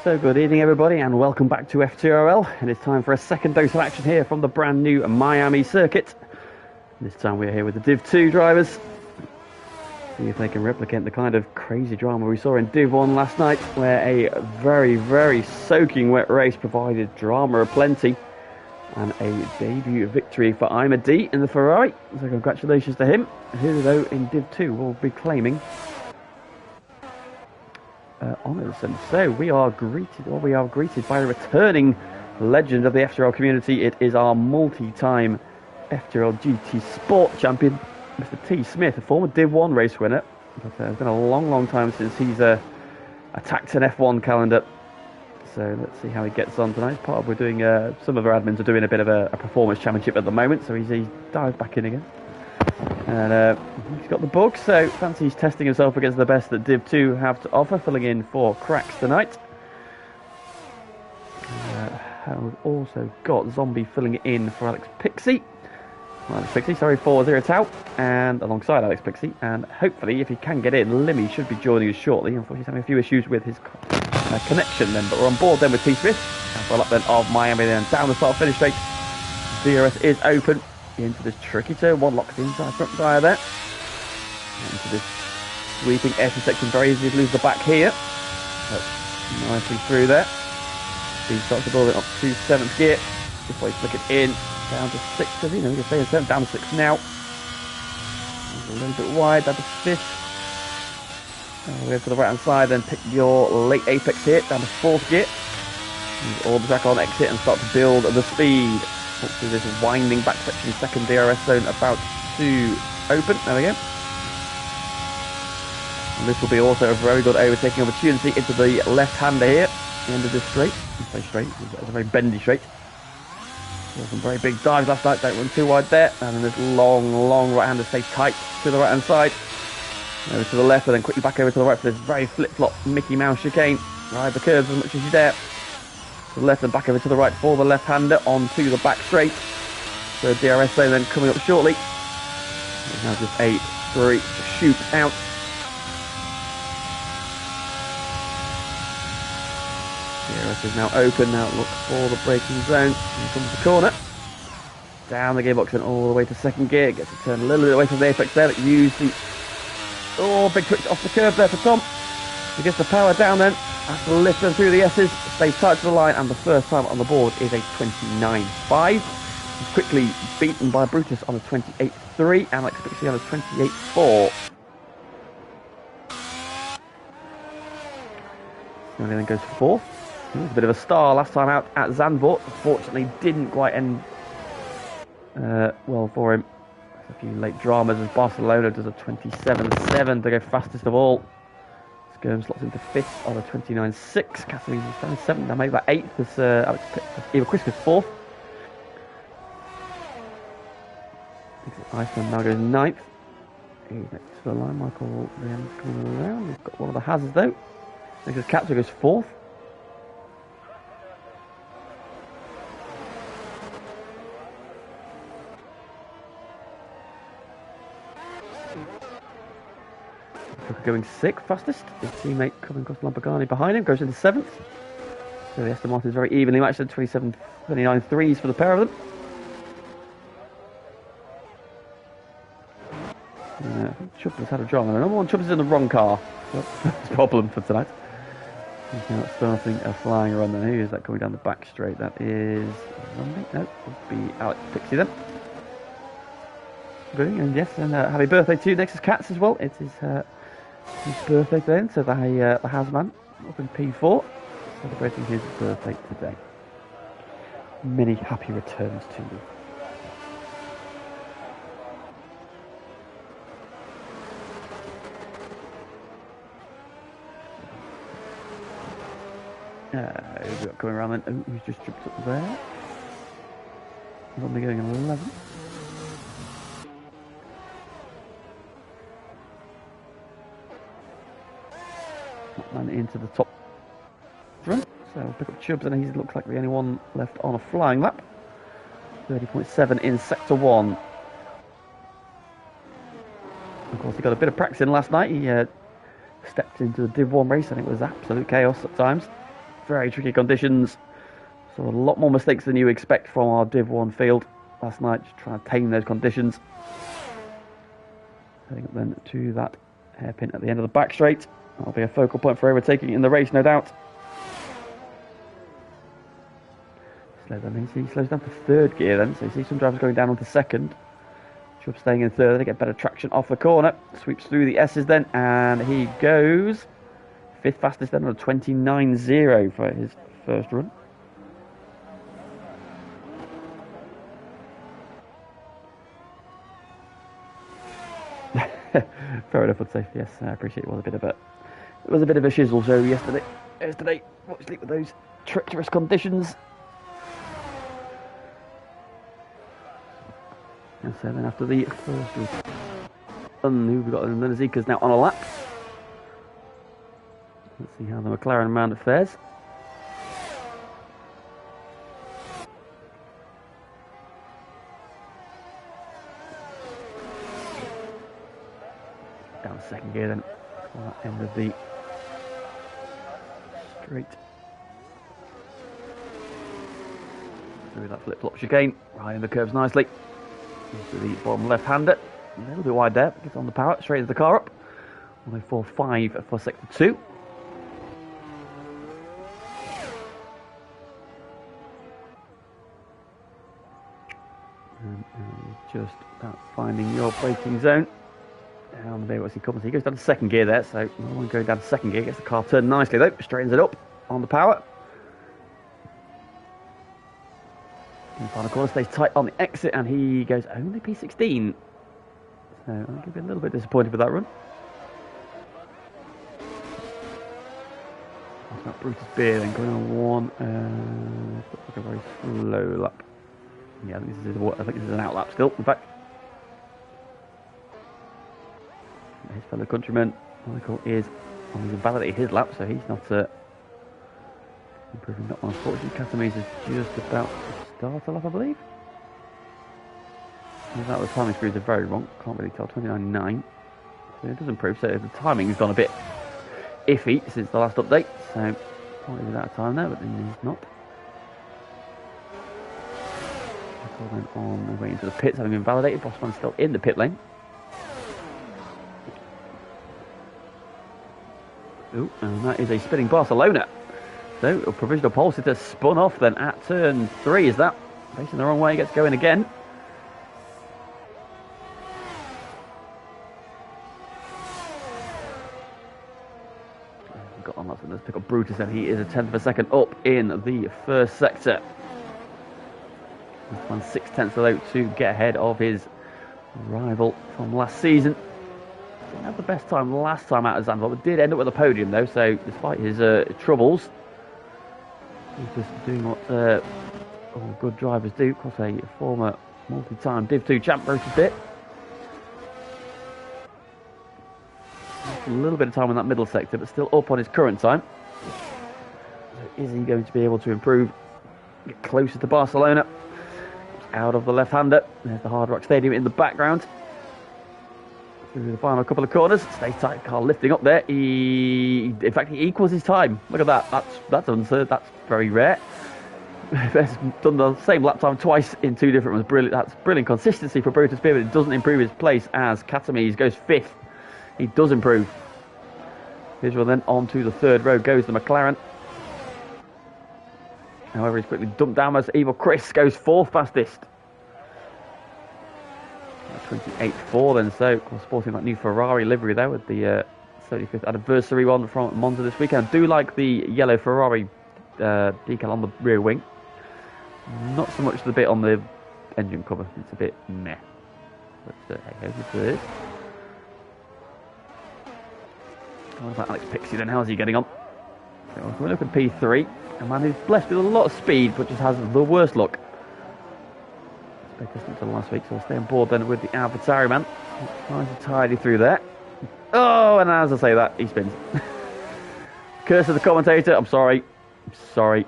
So good evening everybody and welcome back to FTRL, and it's time for a second dose of action here from the brand new Miami circuit. This time we're here with the Div 2 drivers. See if they can replicate the kind of crazy drama we saw in Div 1 last night, where a very soaking wet race provided drama aplenty and a debut victory for D in the Ferrari. So congratulations to him, who though in Div 2 will be claiming honours. And so we are greeted by a returning legend of the FTRL community. It is our multi-time FTRL GT Sport champion, Mr. T. Smith, a former Div 1 race winner. But it's been a long time since he's attacked an F1 calendar. So let's see how he gets on tonight. We're doing some of our admins are doing a bit of a performance championship at the moment, so he's dived back in again. And he's got the bug, so fancies testing himself against the best that Div 2 have to offer, filling in for Cracks tonight. We've also got Zombie filling in for for Zero Tau, and alongside Alex Pixie, and hopefully if he can get in, Limmy should be joining us shortly. Unfortunately he's having a few issues with his connection then, but we're on board then with T. Smith, and for a lap then of Miami, then down the start finish straight. DRS is open into this tricky turn one, locks the inside front tyre there, into this sweeping S section, very easy to lose the back here, but nicely through there. He starts to build it up to 7th gear before he flick it in down to 6th, because he can stay in 7th, down to 6th now. A little bit wide, down to 5th. We go to the right hand side, then pick your late apex here, down to 4th gear. Use all the track on exit and start to build the speed. Up through this winding back section, second DRS zone about to open. There we go. And this will be also a very good overtaking opportunity into the left-hander here, at the end of this straight. It's very straight, it's a very bendy straight. Some very big dives last night, don't run too wide there. And then this long right-hander, stay tight to the right-hand side. Over to the left, and then quickly back over to the right for this very flip-flop Mickey Mouse chicane. Ride the curves as much as you dare. To the left and back over to the right for the left-hander onto the back straight. So DRS zone then coming up shortly. Now just 8-3 shoot out. DRS is now open. Now look for the braking zone. Here comes the corner. Down the gearbox and all the way to 2nd gear. Gets to turn a little bit away from the apex there. But use the big twitch off the curb there for Tom. He gets the power down then. Has to lift them through the S's, stays tight to the line, and the first time on the board is a 29.5. He's quickly beaten by Brutus on a 28.3, Alex Pixie on a 28.4. And then goes 4th. He was a bit of a star last time out at Zandvoort. Unfortunately, didn't quite end well for him. There's a few late dramas as Barcelona does a 27.7 to go fastest of all. Skirm slots into 5th on a 29.6. Catherine's down 7th. Now maybe that 8th as Eva Quisker's 4th. Iceland now goes 9th. He's next to the line. Michael Rian's coming around. He's got one of the hazards though. Next is Capture goes 4th. Going 6th fastest. His teammate coming across Lamborghini behind him goes into 7th. So the Aston Martin is very evenly matched at 27.39 threes for the pair of them. Chubbs has had a drama. Number one, Chubbs is in the wrong car. That's a problem for tonight. He's now starting a flying run then. Who is that coming down the back straight? That is Zombie. No, it would be Alex Pixie then. And yes, and happy birthday to Nexus Cats as well. It is his birthday then, so the Hazman up in P4 celebrating his birthday today. Many happy returns to you. Who's got coming around then? Oh, who's just jumped up there? He's only going 11. And into the top front, so we'll pick up Chubbs, and he looks like the only one left on a flying lap. 30.7 in sector 1. Of course, he got a bit of practice in last night. He stepped into the Div 1 race and it was absolute chaos at times. very tricky conditions. So a lot more mistakes than you expect from our Div 1 field last night, just trying to tame those conditions. Heading up then to that hairpin at the end of the back straight. That'll be a focal point for overtaking in the race, no doubt. Slow down, he slows down to third gear then, so you see some drivers going down onto second. Chubb staying in third, they get better traction off the corner. Sweeps through the S's then, and he goes fifth fastest then on a 29.0 for his first run. Fair enough, I'd say. Yes, I appreciate it was a bit of a shizzle show yesterday. Obviously with those treacherous conditions. And so then after the first run, who we got? And then Zika's now on a lap. Let's see how the McLaren round fares. Down second gear then, on that end of the straight. Through that flip-flop chicane, right in the curves nicely. Into the bottom left-hander, a little bit wide there, gets on the power, straight the car up. 104.5 for sector 2. And just about finding your braking zone. Down there, what's he coming? He goes down to second gear there, so no one going down to second gear. Gets the car turned nicely though, straightens it up on the power. In the final corner, stays tight on the exit, and he goes only P16. So I think he'll be a little bit disappointed with that run. That's not Brutus Beer then going on one. Looks like a very slow lap. Yeah, I think this is an out lap still. In fact. His fellow countryman, Michael, he's invalidated his lap, so he's not improving that one. Unfortunately, Katamise is just about to start a lap, I believe. That was timing screws are very wrong. Can't really tell. 29.9. So it does improve. So the timing's gone a bit iffy since the last update. So probably was out of time there, but then he's not. Michael then on the way into the pits, having been validated. Bossman's still in the pit lane. Ooh, and that is a spinning Barcelona. So a provisional pole sitter spun off then at turn 3. Is that facing the wrong way? Gets going again. Got on, let's pick up Brutus, and he is a 10th of a second up in the first sector. He's won 6/10 though to get ahead of his rival from last season. Didn't have the best time last time out of Zandvoort, but did end up with a podium though, so despite his troubles, he's just doing what all good drivers do. Of course, a former multi-time Div 2 champ, Brutus Bit. A little bit of time in that middle sector, but still up on his current time. So is he going to be able to improve, get closer to Barcelona? Out of the left-hander, there's the Hard Rock Stadium in the background. Through the final couple of corners, stays tight, car lifting up there. In fact, he equals his time. Look at that. That's unsaid. That's very rare. He's done the same lap time twice in 2 different runs. Brilliant. That's brilliant consistency for Brutus Beer, but it doesn't improve his place as Katamise goes 5th. He does improve. Here's one then on to the 3rd row goes the McLaren. However, he's quickly dumped down as Evil Chris goes 4th fastest. 28.4 then, so we're sporting that new Ferrari livery there with the 35th anniversary one from Monza this weekend. I do like the yellow Ferrari decal on the rear wing. Not so much the bit on the engine cover, it's a bit meh. But hey, how's it? What about Alex Pixie then? How's he getting on? So we're looking at P3, a man who's blessed with a lot of speed but just has the worst luck. Different to last week, so we'll stay on board then with the AlphaTauri man. Nice and tidy through there. Oh, and as I say that, he spins. Curse of the commentator, I'm sorry. I'm sorry.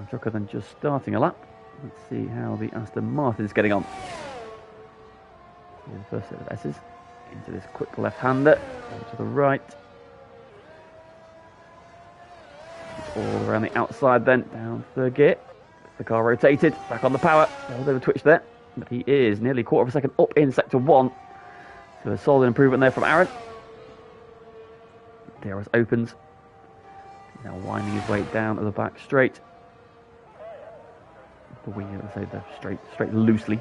Quicker than just starting a lap. Let's see how the Aston Martin's getting on. The first set of S's into this quick left-hander, to the right. It's all around the outside then, down third gear. The car rotated, back on the power. A little bit of a twitch there, but he is nearly a quarter of a second up in sector 1. So a solid improvement there from Aaron. DRS opens. Now winding his way down to the back straight. Straight loosely.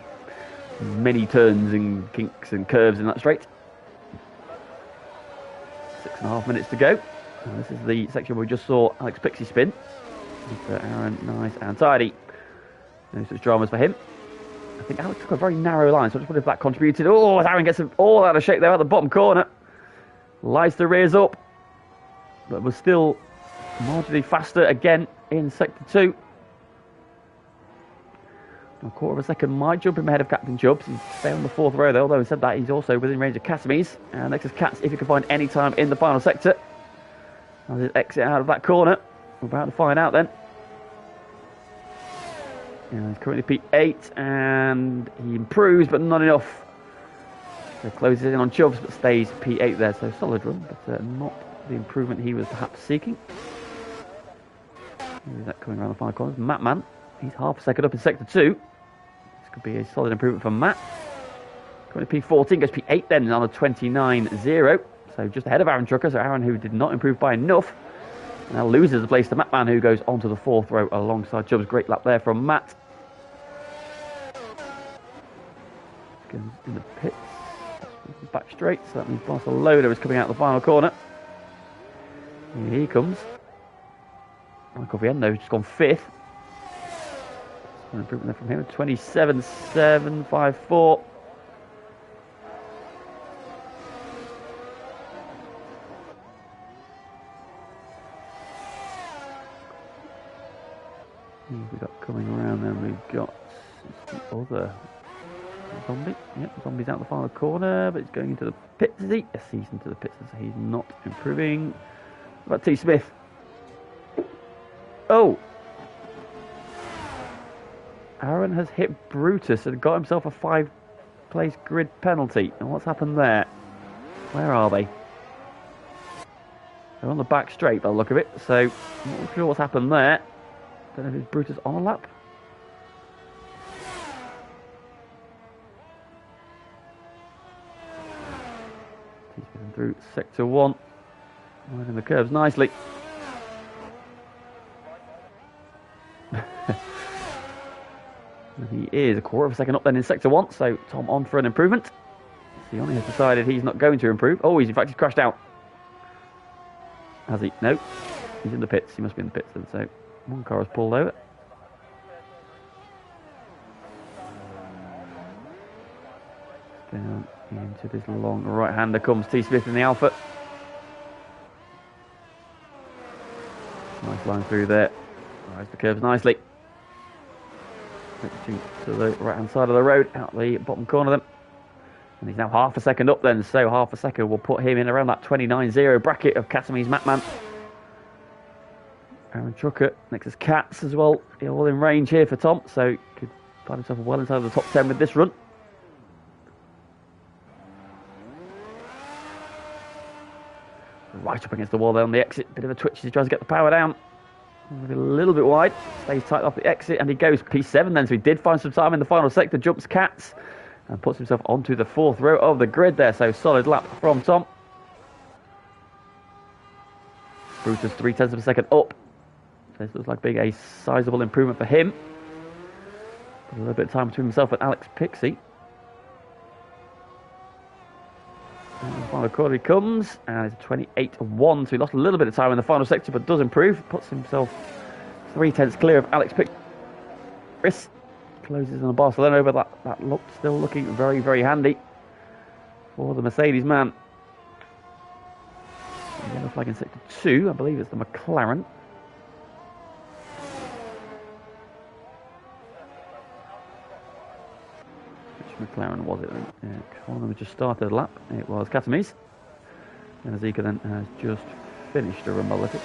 Many turns and kinks and curves in that straight. 6.5 minutes to go. And this is the section where we just saw Alex Pixie spin. So Aaron, nice and tidy. No such dramas for him. I think Alex took a very narrow line, so I just wonder if that contributed. Oh, Aaron gets all out of shape there at the bottom corner. Lights the rears up, but was still marginally faster again in sector 2. A quarter of a second might jump him ahead of Captain Chubbs. He's staying on the 4th row though, although he said that he's also within range of Cassimy's. And next is Katz, if he can find any time in the final sector. As his exit out of that corner. We're about to find out then. Yeah, he's currently P8 and he improves, but not enough. So closes in on Chubbs, but stays P8 there. So solid run, but not the improvement he was perhaps seeking. Who's that coming around the final corner? Matt Man. He's half a second up in sector 2. This could be a solid improvement from Matt. Currently P14, goes P8 then on a 29.0. So just ahead of Aaron Trucker. So Aaron, who did not improve by enough, now loses the place to Matt Man, who goes onto the 4th row alongside Chubbs. Great lap there from Matt. Goes in the pits. Back straight, so that means Barcelona is coming out the final corner. Here he comes. Michael Viendo, who's just gone 5th. An improvement there from him, 27.754. Who have we got coming around then? We've got the other Zombie. Yep, Zombie's out the final corner, but he's going into the pits, is he? Yes, he's into the pits, so he's not improving. What about T. Smith? Oh! Aaron has hit Brutus and got himself a 5-place grid penalty. And what's happened there? Where are they? They're on the back straight by the look of it, so I'm not sure what's happened there. Don't know if it's Brutus on a lap. He's getting through sector 1. Winding the curves nicely. He is a quarter of a second up then in sector 1, so Tom on for an improvement. Sione has decided he's not going to improve. Oh, he's crashed out. Has he? No. He's in the pits. He must be in the pits then, so one car has pulled over. Down into this long right-hander comes T. Smith in the Alpha. Nice line through there. Rides the curves nicely. To the right-hand side of the road, out the bottom corner then. And he's now half a second up then, so half a second will put him in around that 29.0 bracket of Casimy's Matman. Aaron Trucker, next is Katz as well. All in range here for Tom, so could find himself well inside of the top 10 with this run. Right up against the wall there on the exit, bit of a twitch as he tries to get the power down. A little bit wide, stays tight off the exit, and he goes P7 then, so he did find some time in the final sector, jumps Katz, and puts himself onto the 4th row of the grid there, so solid lap from Tom. Brutus 0.3 of a second up, so this looks like being a sizable improvement for him. Put a little bit of time between himself and Alex Pixie. And the final corner he comes, and it's 28.1, so he lost a little bit of time in the final sector, but does improve. Puts himself 0.3 clear of Alex Pick. Chris closes on a Barcelona, but that looked still looking very, very handy for the Mercedes man. Yellow flag in sector 2, I believe it's the McLaren. McLaren was it then? One of them just started a lap. It was Catamese. And Azika then has just finished a run by look at.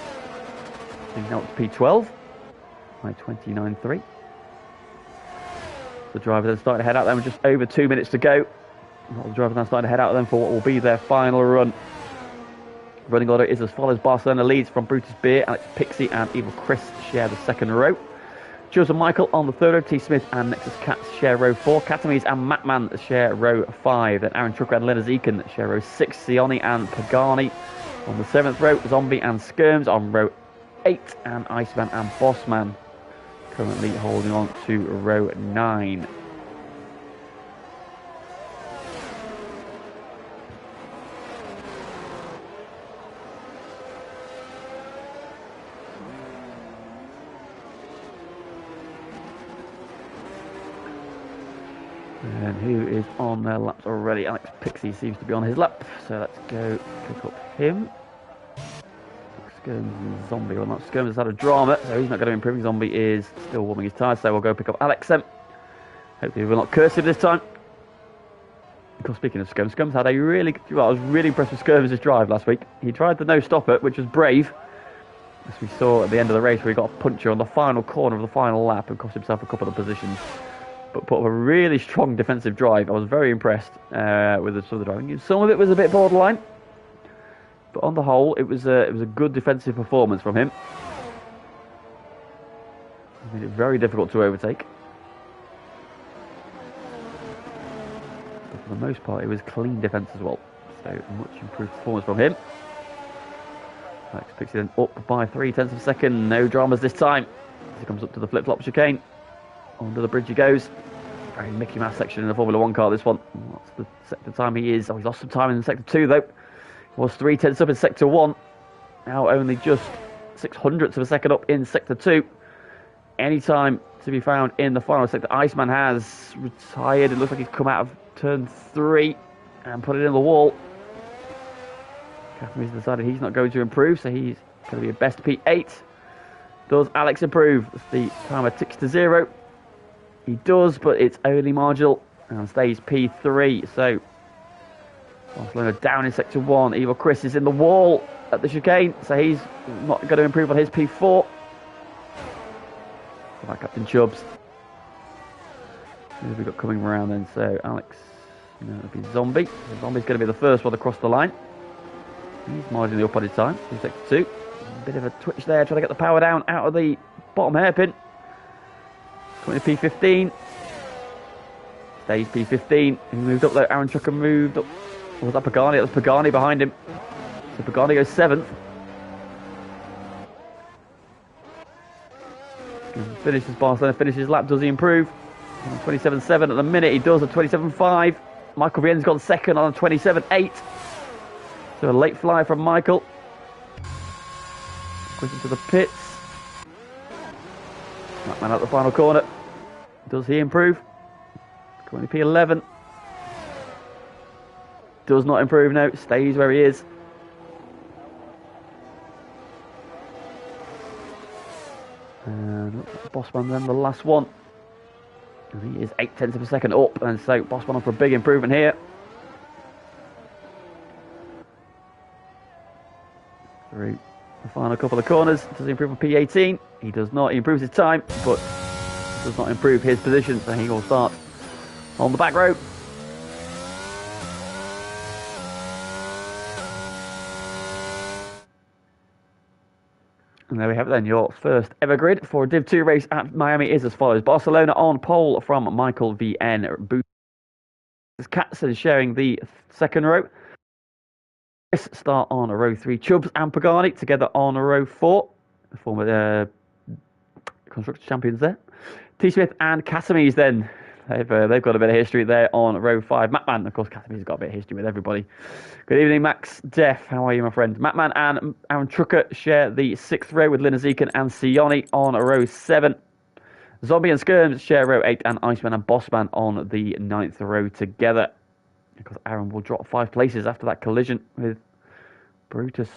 Now it's P12 by 29.3. The driver then started to head out there with just over 2 minutes to go. A lot of drivers now starting to head out then for what will be their final run. Running order is as follows. Barcelona leads from Brutus Beer, Alex Pixie and Evil Chris share the second row. Joseph Michael on the third row. T. Smith and Nexus Cats share row 4. Catamies and Matman share row 5. Then Aaron Trucker and Leonard Eakin share row 6. Sioni and Pagani on the 7th row. Zombie and Skirms on row 8. And Iceman and Bossman currently holding on to row 9. And who is on their laps already? Alex Pixie seems to be on his lap. So let's go pick up him. Skirms and Zombie. Well, not Skirms has had a drama, so he's not going to improve. Zombie is still warming his tyres, so we'll go pick up Alex then. Hopefully we're not cursive this time. Of course, speaking of Skirms, Skirms had a really... Well, I was really impressed with Skirms' drive last week. He tried the no-stopper, which was brave. As we saw at the end of the race, where he got a puncture on the final corner of the final lap and cost himself a couple of positions. But put up a really strong defensive drive. I was very impressed with some of the driving. Some of it was a bit borderline, but on the whole, it was a good defensive performance from him. It made it very difficult to overtake. But for the most part, it was clean defence as well. So much improved performance from him. Alex Pixie then up by 0.3 of a second. No dramas this time. As he comes up to the flip-flop chicane. Under the bridge he goes. Very Mickey Mouse section in the Formula 1 car, this one. What's the sector time he is? Oh, he's lost some time in Sector 2, though. He was 0.3 up in Sector 1. Now only just 0.06 of a second up in Sector 2. Any time to be found in the final sector. Iceman has retired. It looks like he's come out of turn 3 and put it in the wall. Catherine's decided he's not going to improve, so he's going to be a best P8. Does Alex improve? The timer ticks to 0. He does, but it's only marginal and stays P3. So Barcelona down in Sector 1. Evil Chris is in the wall at the chicane, so he's not going to improve on his P4. Like Captain Chubbs. Who have we got coming around then? So Alex, it'll be Zombie. So Zombie's going to be the first one across the line. He's marginally up on his time in Sector 2. A bit of a twitch there, trying to get the power down out of the bottom hairpin. 20 P15. Stays P15. He moved up though. Aaron Trucker moved up. Or was that Pagani? That was Pagani behind him. So Pagani goes 7th. Finishes Barcelona, finishes lap. Does he improve? 27.7 at the minute. He does a 27.5. Michael Vienne's got second on a 27.8. So a late fly from Michael. Quick into the pits. That man out the final corner. Does he improve? 20 P11. Does not improve now. Stays where he is. And Bossman then the last one. And he is 0.8 of a second up. And so Bossman on for a big improvement here. Through the final couple of corners. Does he improve on P18? He does not. He improves his time, but does not improve his position. So he will start on the back row. And there we have it then. Your first ever grid for a Div 2 race at Miami is as follows. Barcelona on pole from Michael VN. Booth Katson sharing the second row. Chris start on row 3. Chubbs and Pagani together on row 4. The former constructor champions there. T. Smith and Catamies then. They've got a bit of history there on row 5. Mattman, of course, Catamies has got a bit of history with everybody. Good evening, Max Def. How are you, my friend? Mattman and Aaron Trucker share the 6th row with Linus Eakin and Sioni on row 7. Zombie and Skirms share row 8, and Iceman and Bossman on the 9th row together. Because Aaron will drop 5 places after that collision with Brutus.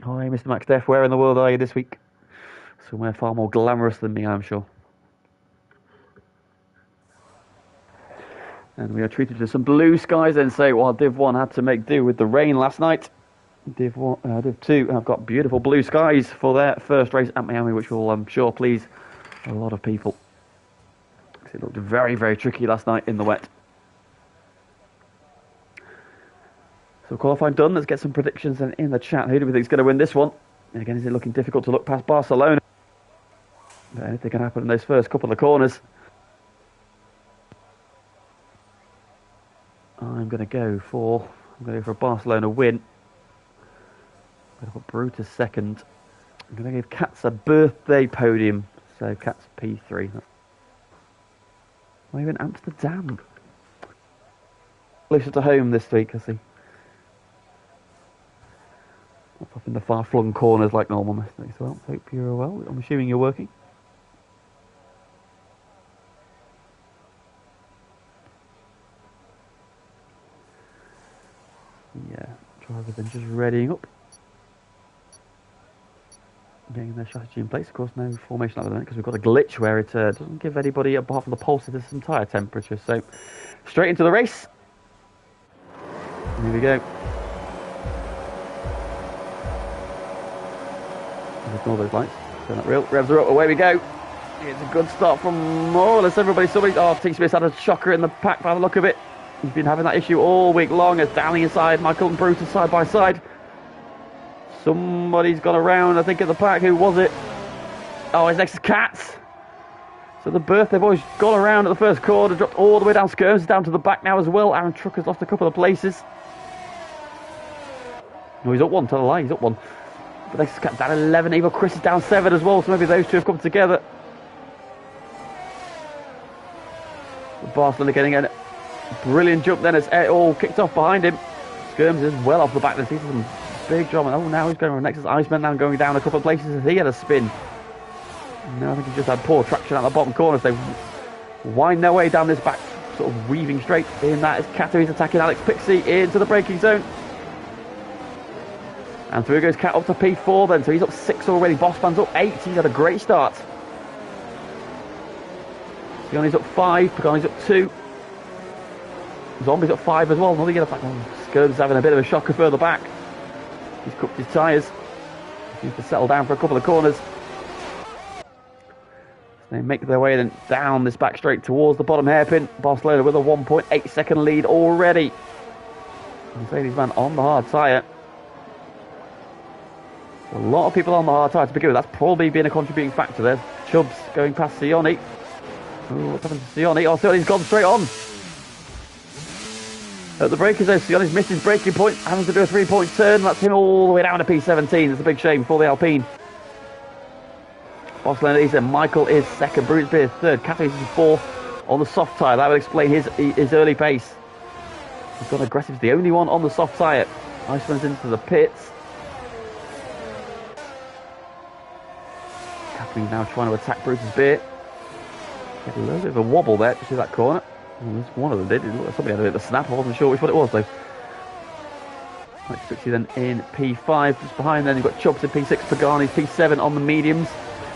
Hi, Mr. Max Def. Where in the world are you this week? Somewhere far more glamorous than me, I'm sure. And we are treated to some blue skies then. So while Div 1 had to make do with the rain last night, Div 2 have got beautiful blue skies for their first race at Miami, which will, I'm sure, please a lot of people. It looked very, very tricky last night in the wet. So qualifying done. Let's get some predictions in the chat. Who do we think is going to win this one? And again, is it looking difficult to look past Barcelona? But anything can happen in those first couple of corners. I'm going to go for a Barcelona win. I'm going to put Brutus second. I'm going to give Katz a birthday podium. So Katz P3. We're in Amsterdam. Closer to home this week, I see. Not up in the far-flung corners like normal, Mr. Well, hope you're well. I'm assuming you're working. Yeah, drivers then just readying up. Getting their strategy in place. Of course, no formation at the moment because we've got a glitch where it doesn't give anybody, apart from the pulses, some tyre temperature. So, straight into the race. Here we go. Ignore those lights. Turn that real. Revs are up. Away we go. It's a good start from more or less everybody. Oh, T. Smith's had a shocker in the pack by the look of it. He's been having that issue all week long. As down the inside, Michael and Brutus side by side. Somebody's gone around, I think, at the pack. Who was it? Oh, it's next to Katz. So the birthday boy's gone around at the first corner, dropped all the way down Skirms, down to the back now as well. Aaron Trucker's lost a couple of places. No, he's up one, tell a lie, he's up one. But next to Katz down 11, even Chris is down 7 as well, so maybe those two have come together. Barcelona getting a brilliant jump then as it all kicked off behind him. Skirms is well off the back this season. Big drama. Oh, now he's going on next to Iceman, now going down a couple of places as he had a spin. No, I think he just had poor traction at the bottom corner, so wind their way down this back, sort of weaving straight. In that is Kato, he's attacking Alex Pixie into the braking zone. And through goes Cat up to P4 then, so he's up 6 already. Bossman's up 8, he's had a great start. Pigani's up 5, Pigani's up 2. Zombie's up 5 as well, another yellow flag. Skirms having a bit of a shocker further back. He's cooked his tyres. He needs to settle down for a couple of corners. They make their way then down this back straight towards the bottom hairpin. Barcelona with a 1.8 second lead already. Mercedes-Man on the hard tyre. A lot of people on the hard tyre to begin with. That's probably been a contributing factor there. Chubbs going past Sione. Oh, what's happened to Sione? Oh, Sione's gone straight on. At the breakers though, Sione's missed his braking point, having to do a 3-point turn. That's him all the way down to P17. It's a big shame for the Alpine. Barcelona is there. Michael is second. Bruce Beer third. Catholic is fourth on the soft tyre. That would explain his early pace. He's gone aggressive. He's the only one on the soft tyre. Iceman's into the pits. Catholic now trying to attack Bruce's Beer. Get a little bit of a wobble there to see that corner. One of them did. It looked like somebody had a bit of a snap. I wasn't sure which one it was though. Alex Pixie then in P5. Just behind then you've got Chubbs in P6. Pagani P7 on the mediums.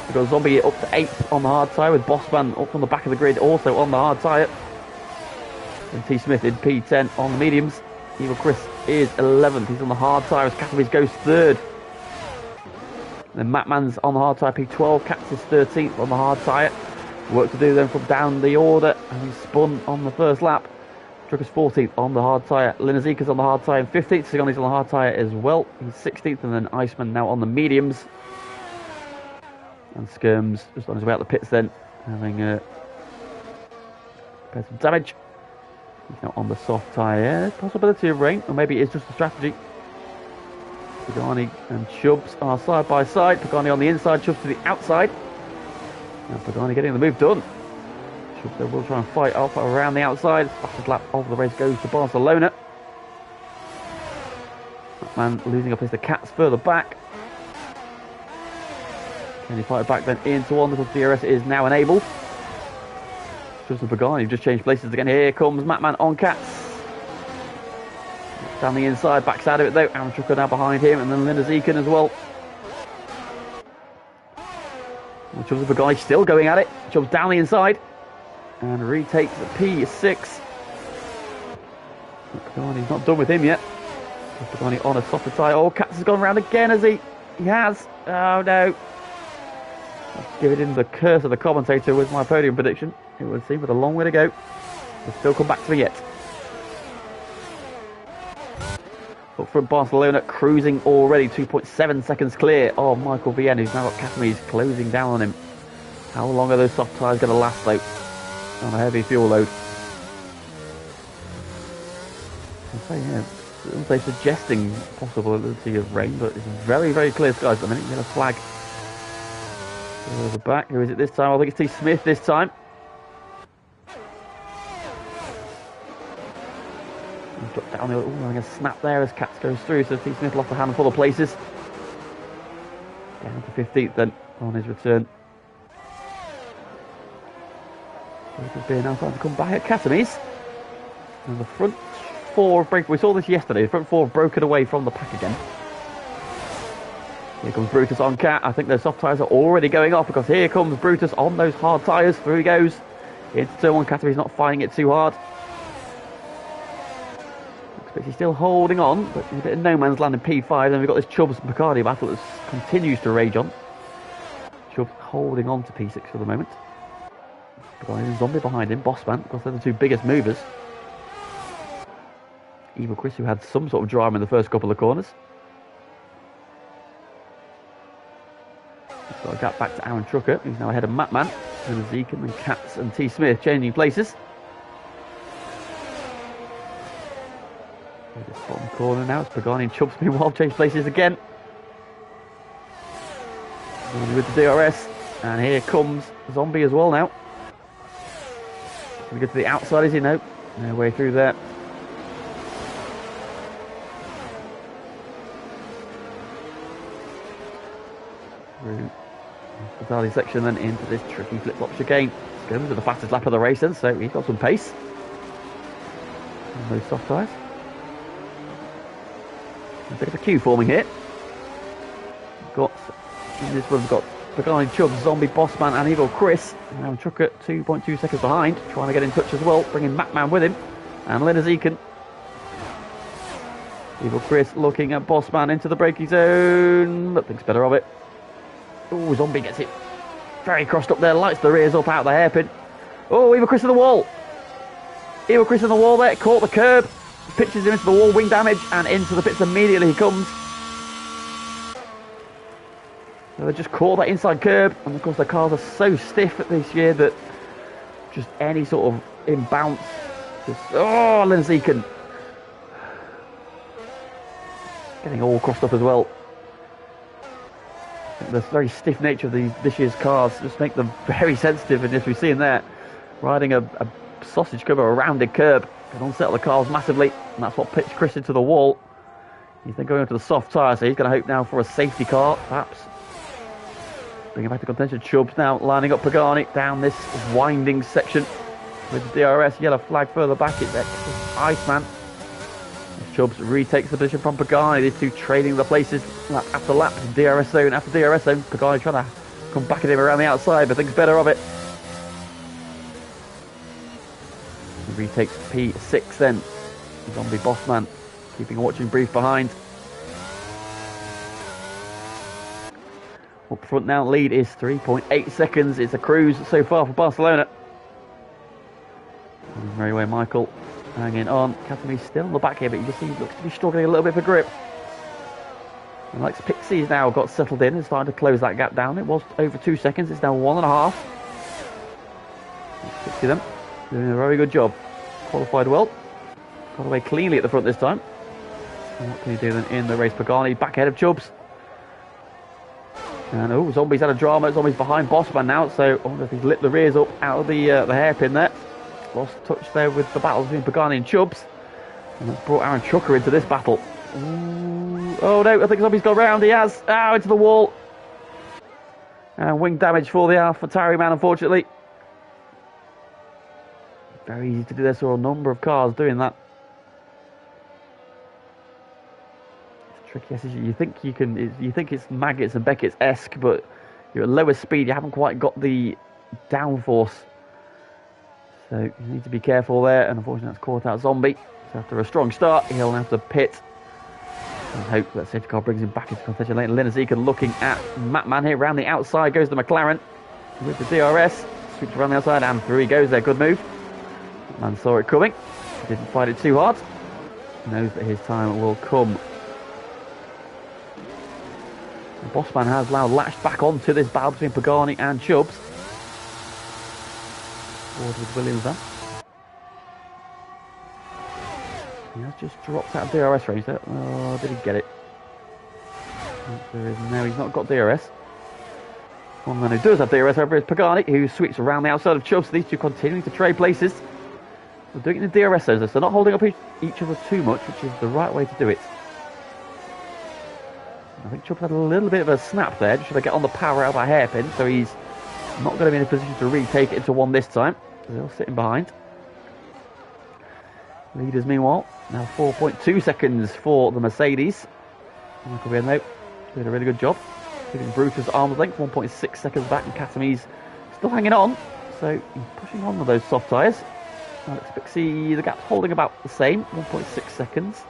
We've got Zombie up to 8th on the hard tyre with Bossman up on the back of the grid also on the hard tyre. And T Smith in P10 on the mediums. Evil Chris is 11th. He's on the hard tyre as Katowice goes 3rd. Then Mattman's on the hard tyre P12. Katz is 13th on the hard tyre. Work to do then from down the order, and he's spun on the first lap. Trucker's 14th on the hard tyre. Linazika's on the hard tyre and 15th. Sigani's on the hard tyre as well. He's 16th, and then Iceman now on the mediums. And Skirms just on his way out the pits then, having some damage. He's now on the soft tyre. Yeah, there's possibility of rain, or maybe it's just a strategy. Pagani and Chubbs are side by side. Pagani on the inside, Chubbs to the outside. Now Pagani getting the move done. Chubbs will try and fight off around the outside. Fastest lap of the race goes to Barcelona. That man losing a place to Katz further back. Can he fight back then into one because DRS is now enabled. Chubbs and Pagani have just changed places again. Here comes Mattman on Katz. Down the inside, backs out of it though. Aaron Trucker now behind him, and then Linda Zekin as well. Chubbs and Pagani still going at it. Chubbs down the inside and retakes the P6. Pagani's not done with him yet. Pagani on a softer tyre. Oh, Katz has gone round again, has he? He has. Oh no. I've given him the curse of the commentator with my podium prediction. it would seem, with a long way to go. They'll still come back to me yet. Up front, Barcelona cruising already, 2.7 seconds clear of Michael Vien, who's now got Catamese closing down on him. How long are those soft tyres going to last, though, on a heavy fuel load? They're suggesting possibility of rain, but it's very, very clear skies at the minute. You get a flag over the back. Who is it this time? I think it's T. Smith this time. He's dropped down the other. Ooh, a snap there as Katz goes through, so T. Smith lost a handful of places. Down to 15th then on his return. Being now trying to come back at Catamese. And the front four break. We saw this yesterday. The front four have broken away from the pack again. Here comes Brutus on Cat. I think those soft tyres are already going off because here comes Brutus on those hard tyres. Through he goes. Into turn one. Catamee's not finding it too hard. He's still holding on, but he's a bit of no man's land in P5. Then we've got this Chubbs and Bacardi battle that continues to rage on. Chubbs holding on to P6 for the moment. Bacardi and Zombie behind him. Bossman, because they're the two biggest movers. Evil Chris, who had some sort of drama in the first couple of corners. He's got a gap back to Aaron Trucker, who's now ahead of Matman. And Zeke and Katz and T. Smith changing places. This bottom corner now, it's Pagani and Chubbs meanwhile change places again. With the DRS, and here comes Zombie as well now. Can we go to the outside, is he? No. No way through there. Through the Dali section, then into this tricky flip-flop chicane. Goes to the fastest lap of the race then, so he's got some pace. And those soft tyres. A bit of a queue forming here. In this one we've got Pagani, Chubbs, Zombie, Bossman and Evil Chris. Now Trucker 2.2 seconds behind, trying to get in touch as well, bringing Macman with him. And Linus Eakin. Evil Chris looking at Bossman into the braking zone, but thinks better of it. Oh, Zombie gets it very crossed up there, lights the rears up out the hairpin. Oh, Evil Chris in the wall. Evil Chris in the wall there, caught the curb. Pitches him into the wall, wing damage, and into the pits immediately he comes. So they just caught that inside curb, and of course the cars are so stiff this year that just any sort of imbounce, oh, Linus Eakin getting all crossed up as well. I think the very stiff nature of this year's cars just make them very sensitive, and as we've seen there, riding a sausage curb or a rounded curb can unsettle the cars massively, and that's what pitched Chris into the wall. He's then going onto the soft tyre, so he's going to hope now for a safety car, perhaps. Bring it back to contention. Chubbs now lining up Pagani down this winding section with the DRS. Yellow flag further back. It's Iceman. Chubbs retakes the position from Pagani. These two trading the places lap after lap. DRS zone after DRS zone. Pagani trying to come back at him around the outside, but thinks better of it. He retakes P6 then. Zombie Bossman keeping a watching brief behind. Up front now, lead is 3.8 seconds. It's a cruise so far for Barcelona. Very well, Michael hanging on. Catamee's still on the back here, but he just looks to be struggling a little bit for grip. And Alex Pixie's now got settled in and starting to close that gap down. It was over 2 seconds. It's now 1.5. Pixie them doing a very good job. Qualified well. Got away cleanly at the front this time. And what can he do then in the race? Pagani back ahead of Chubbs. And oh, Zombie's had a drama. Zombie's behind Bossman now, so I wonder if he's lit the rears up out of the hairpin there. Lost touch there with the battle between Pagani and Chubbs. And that's brought Aaron Trucker into this battle. Ooh. Oh no, I think Zombie's got round. He has. Ah, into the wall. And wing damage for the AlphaTauri man, unfortunately. Very easy to do this, or a number of cars doing that. Tricky. You think you can. You think it's Maggots and Beckett's-esque, but you're at lower speed. You haven't quite got the downforce, so you need to be careful there. And unfortunately, that's caught out Zombie. So after a strong start, he'll have to pit and hope that safety car brings him back into contention later. Linus Eakin looking at Matman here around the outside. Goes the McLaren with the DRS. sweeps around the outside, and through he goes there. Good move. Man saw it coming. Didn't fight it too hard. Knows that his time will come. The Bossman has now latched back onto this battle between Pagani and Chubbs. Forward with Williams then. He has just dropped out of DRS range there. Oh, did he get it? There is no, he's not got DRS. One man who does have DRS over is Pagani, who sweeps around the outside of Chubbs. These two continuing to trade places. They're doing it in the DRS zones, so not holding up each other too much, which is the right way to do it. I think Chubbs had a little bit of a snap there, just trying to get on the power out by hairpin, so he's not going to be in a position to retake it into one this time. So they're sitting behind. Leaders, meanwhile, now 4.2 seconds for the Mercedes. Michael Viano doing a really good job. Giving Brutus arm's length, 1.6 seconds back, and Katami's still hanging on. So he's pushing on with those soft tyres. Alex Pixie, the gap's holding about the same, 1.6 seconds.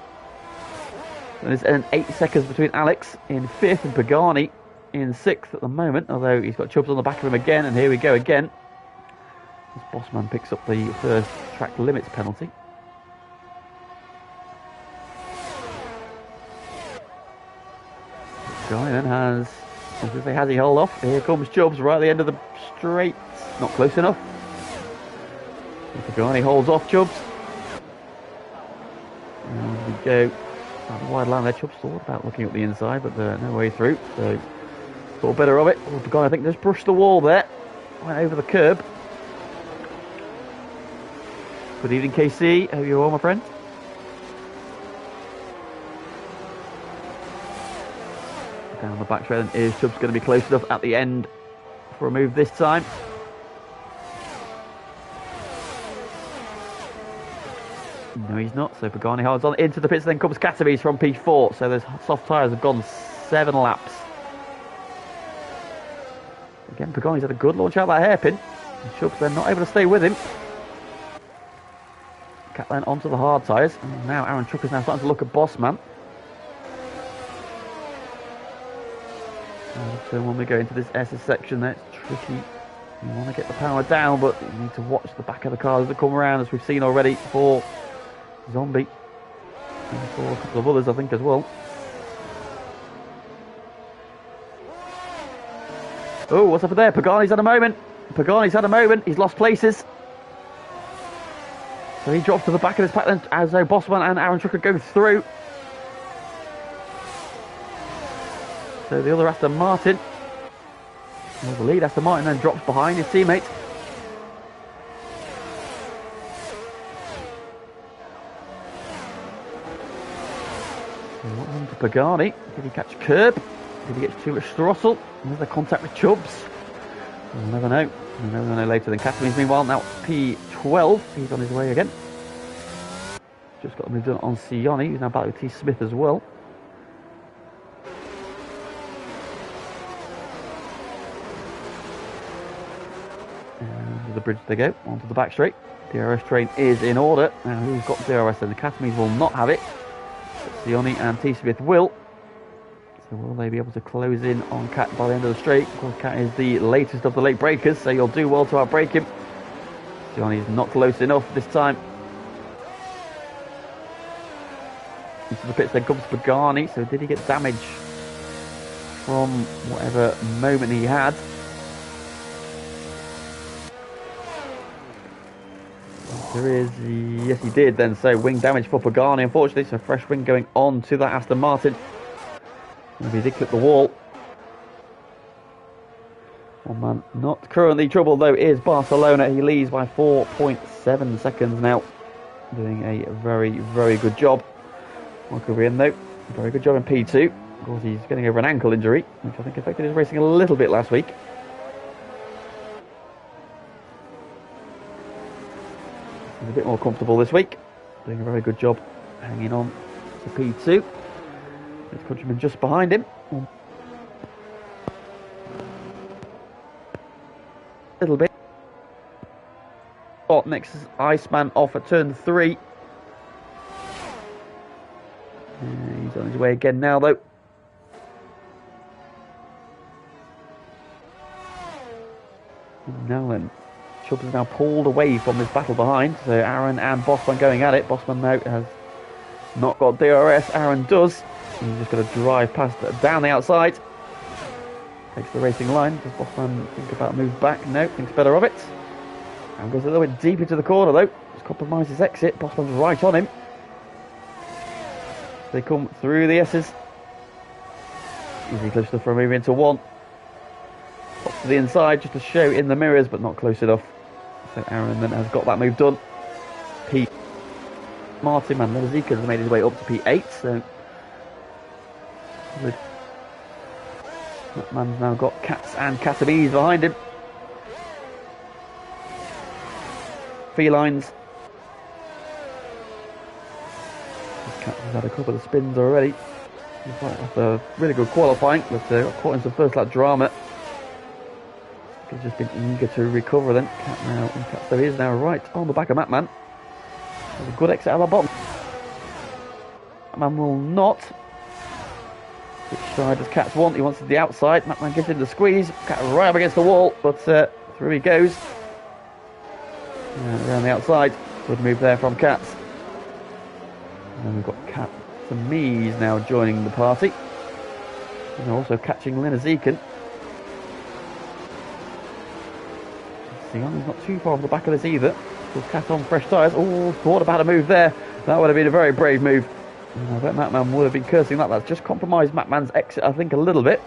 And there's an 8 seconds between Alex in 5th and Pagani in 6th at the moment, although he's got Chubbs on the back of him again, and here we go again. This Bossman picks up the first track limits penalty. Pagani then has, I was going to say, has he held off? Here comes Chubbs right at the end of the straight. Not close enough. Pagani holds off Chubbs. And we go. Wide line there. Chubbs thought about looking up the inside, but no way through. So thought better of it. Well, Pagani, I think, just brushed the wall there. Went over the curb. Good evening, KC. How are you all, my friend? Down the back straight, and is Chubbs going to be close enough at the end for a move this time? No, he's not. So Pagani holds on into the pits. Then comes Katamis from P4. So those soft tyres have gone 7 laps. Again, Pagani's had a good launch out that hairpin. And Chubbs then not able to stay with him. Cat then onto the hard tyres. And now Aaron Trucker's now starting to look at Bossman. So when we go into this SS section, that's tricky. You want to get the power down, but you need to watch the back of the cars that come around, as we've seen already for Zombie. And for a couple of others, I think, as well. Oh, what's up there? Pagani's had a moment. Pagani's had a moment. He's lost places. So he drops to the back of his pack then, as though Bossman and Aaron Trucker go through. So the other Aston Martin, well, the lead Aston Martin then drops behind his teammate. So what happened to Pagani? Did he catch curb? Did he get too much throttle? There's the contact with Chubbs. We'll never know. We'll never know later than Katami's. Meanwhile, now P12, he's on his way again. Just got a move done on Sione, who's now back with T. Smith as well. And the bridge they go, onto the back straight. DRS train is in order. Now, who's got DRS then? The Katami's will not have it. But Sione and T. Smith will. So will they be able to close in on Cat by the end of the straight? Of course, Cat is the latest of the late breakers, so you'll do well to outbrake him. Sione is not close enough this time. Into the pits then comes Pagani. So did he get damage from whatever moment he had? There is, yes he did then, so wing damage for Pagani, unfortunately, so fresh wing going on to that Aston Martin. Maybe he did clip the wall. One man not currently troubled though is Barcelona. He leads by 4.7 seconds now. Doing a very, very good job. Michael Rian though, very good job in P2. Of course he's getting over an ankle injury, which I think affected his racing a little bit last week. He's a bit more comfortable this week. Doing a very good job hanging on to P2. His countryman just behind him. A little bit. Oh, next is Iceman off at turn 3. He's on his way again now though. Now then, Chubbs is now pulled away from this battle behind. So Aaron and Bossman going at it. Bossman now has not got DRS. Aaron does. He's just going to drive past down the outside. Takes the racing line. Does Bossman think about a move back? No, thinks better of it. And goes a little bit deep into the corner though. Just compromises exit. Bossman's right on him. They come through the S's. Easy close enough for a move into one. Up to the inside just to show in the mirrors, but not close enough. So Aaron then has got that move done. P. Martin and Lezika has made his way up to P8. So that man's now got Cats and Catabese behind him. Felines. Cats has had a couple of spins already. After really good qualifying, but got caught in some first lap drama. He's just been eager to recover then. Cat now, Cat there he is now right on the back of Matman. There's a good exit out of the bottom. Matman will not. Which side does Cats want? He wants the outside. Matman gives him the squeeze. Cat right up against the wall, but through he goes. Around the outside. Good move there from Cats. And then we've got Cat to Mies now joining the party. And they're also catching Linezekin. He's not too far off the back of this either. Still Cat on fresh tyres. Oh, thought about a move there. That would have been a very brave move. I bet Matman would have been cursing that. That's just compromised Matman's exit, I think, a little bit.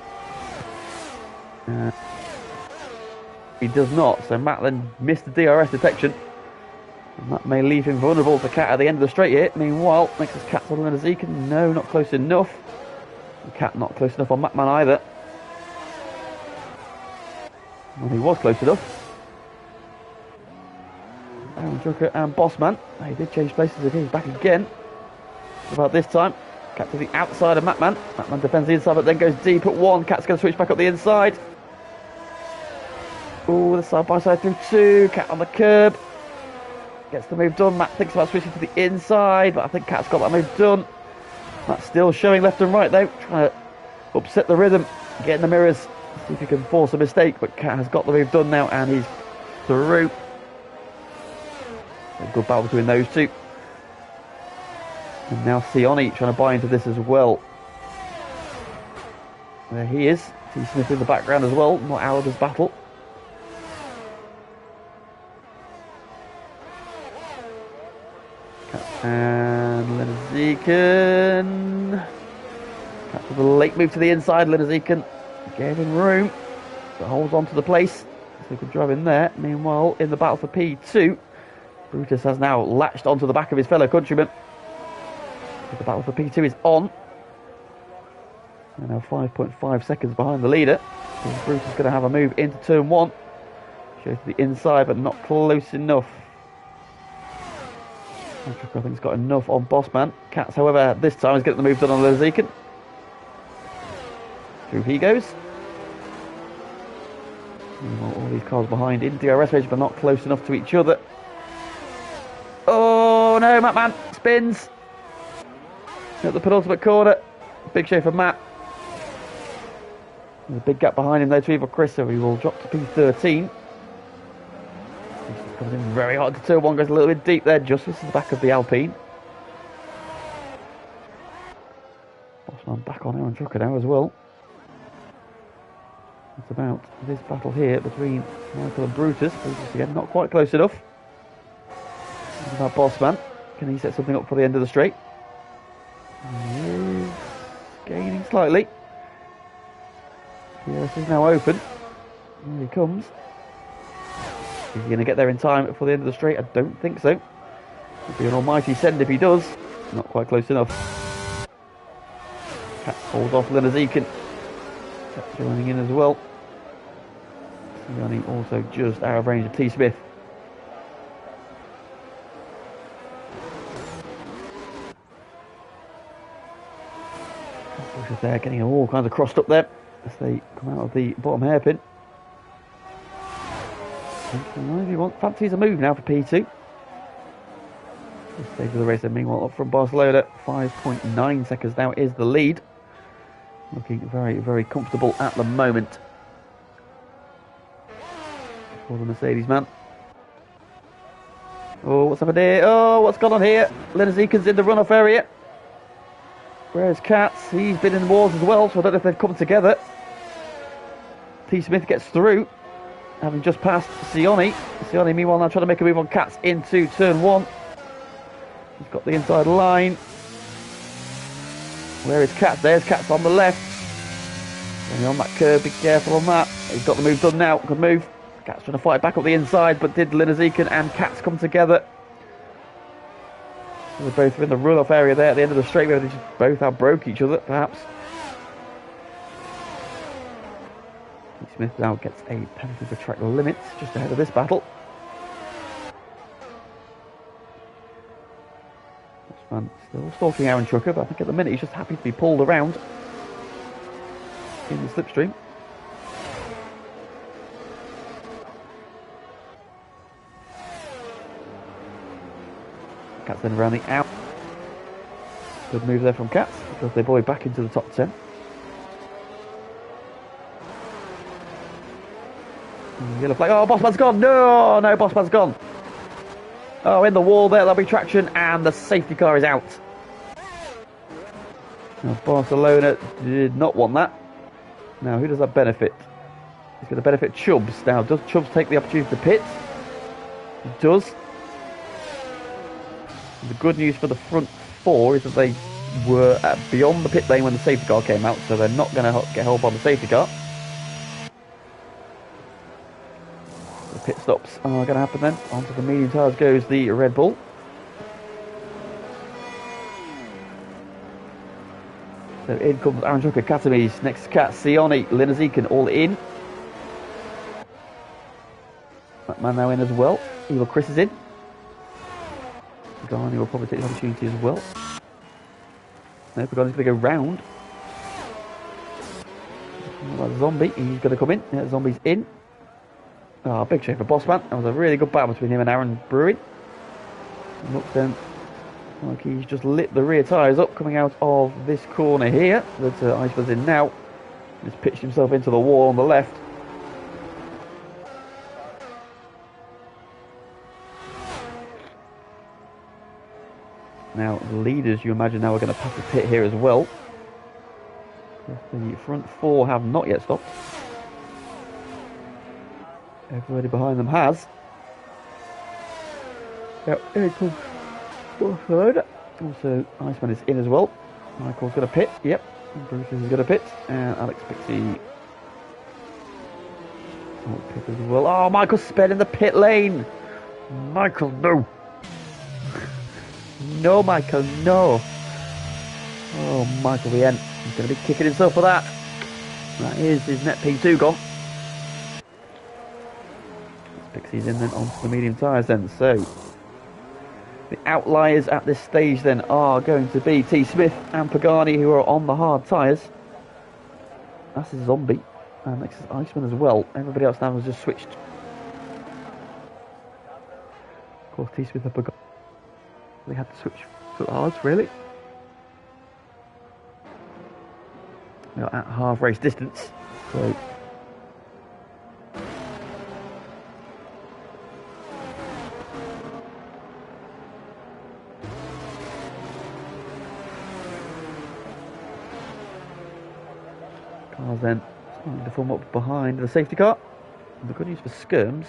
He does not, so Matt then missed the DRS detection. And that may leave him vulnerable to Cat at the end of the straight here. Meanwhile, next is Cat on Linezekin. No, not close enough. Cat not close enough on Matman either. Well, he was close enough. Aaron Drucker and Bossman. They did change places again. He's back again. What about this time? Cat to the outside of Matman. Matman defends the inside, but then goes deep at one. Cat's going to switch back up the inside. Oh, the side by side through two. Cat on the curb. Gets the move done. Matt thinks about switching to the inside, but I think Cat's got that move done. Matt's still showing left and right though. Trying to upset the rhythm. Get in the mirrors. See if he can force a mistake, but Cat has got the move done now and he's through. A good battle between those two. And now Sioni trying to buy into this as well. There he is. T. Smith in the background as well. Not out of this battle. And Linezekin. Cat with a late move to the inside. Linezekin gave him room. So holds on to the place. So he can drive in there. Meanwhile, in the battle for P2, Brutus has now latched onto the back of his fellow countryman. So the battle for P2 is on. They're now 5.5 seconds behind the leader. So Brutus is going to have a move into turn one. Shows to the inside, but not close enough. I think he's got enough on Bossman. Cats, however, this time is getting the move done on Linezekin. Through he goes. All these cars behind in DRS range, but not close enough to each other. Oh no, Matman spins at the penultimate corner. Big shave for Matt. There's a big gap behind him there to Evil Chris, so he will drop to P13. Comes in very hard to turn one, goes a little bit deep there, just misses the back of the Alpine. Bossman back on Aaron Drucker now as well. It's about this battle here between Michael and Brutus. Brutus again, not quite close enough. It's about Bossman. Can he set something up for the end of the straight? He's gaining slightly. Yes, he's now open. Here he comes. Is he going to get there in time for the end of the straight? I don't think so. It'll be an almighty send if he does. Not quite close enough. Cat holds off Linezekin. Cat's joining in as well. Sioni also just out of range of T. Smith. Bush is there getting all kinds of crossed up there as they come out of the bottom hairpin. If you want, fancies a move now for P2. This stage of the race, and meanwhile, up from Barcelona, 5.9 seconds now is the lead. Looking very, very comfortable at the moment for the Mercedes man. Oh, what's happened here? Oh, what's gone on here? Linezeken's in the runoff area. Where's Katz? He's been in the wars as well, so I don't know if they've come together. T. Smith gets through, having just passed Sione. Sione, meanwhile, now trying to make a move on Katz into turn one. He's got the inside line. Where is Katz? There's Katz on the left. Going on that curve, be careful on that. He's got the move done now. Good move. Katz trying to fight back up the inside, but did Linezeken and Katz come together? They're both in the runoff area there at the end of the straight. Maybe they just both outbroke each other, perhaps. Smith now gets a penalty for track limits just ahead of this battle. This man still stalking Aaron Trucker, but I think at the minute he's just happy to be pulled around in the slipstream. Katz then around the out. Good move there from Katz because they boy back into the top 10. Yellow flag. Oh, Bossman's gone. No, Bossman's gone. Oh, in the wall there. There'll be traction, and the safety car is out. Now, Barcelona did not want that. Now, who does that benefit? It's going to benefit Chubbs. Now, does Chubbs take the opportunity to pit? He does. The good news for the front four is that they were beyond the pit lane when the safety car came out, so they're not going to get held by the safety car. The pit stops are going to happen then. Onto the medium tyres goes the Red Bull. So in comes Aaron Trucker, Katamis, next to Kat, Sione, Linezeken all in. That man now in as well. Evil Chris is in. Pagani will probably take the opportunity as well. No, Pagani's going to go round. That Zombie, he's going to come in. Yeah, Zombie's in. Oh, big shame for Bossman. That was a really good battle between him and Aaron Brewin. Look then, like he's just lit the rear tyres up coming out of this corner here that Iceman's in now. He's pitched himself into the wall on the left. Now, the leaders, you imagine now, are going to pass the pit here as well. The front four have not yet stopped. Everybody behind them has. Now, here comes Barcelona. Also, Iceman is in as well. Michael's going to pit. Yep. Bruce is going to pit. And Alex Pixie. Oh, pit as well. Oh, Michael's sped in the pit lane. Michael, no. No, Michael, no. Oh, Michael the N. He's going to be kicking himself for that. That is his net P2 gone. Pixie's in then onto the medium tyres then. So, the outliers at this stage then are going to be T. Smith and Pagani, who are on the hard tyres. That's a Zombie. And next is Iceman as well. Everybody else now has just switched. Of course, T. Smith and Pagani. They had to switch to hards, really. They're at half race distance, so cars then starting to form up behind the safety car. And the good news for Skirms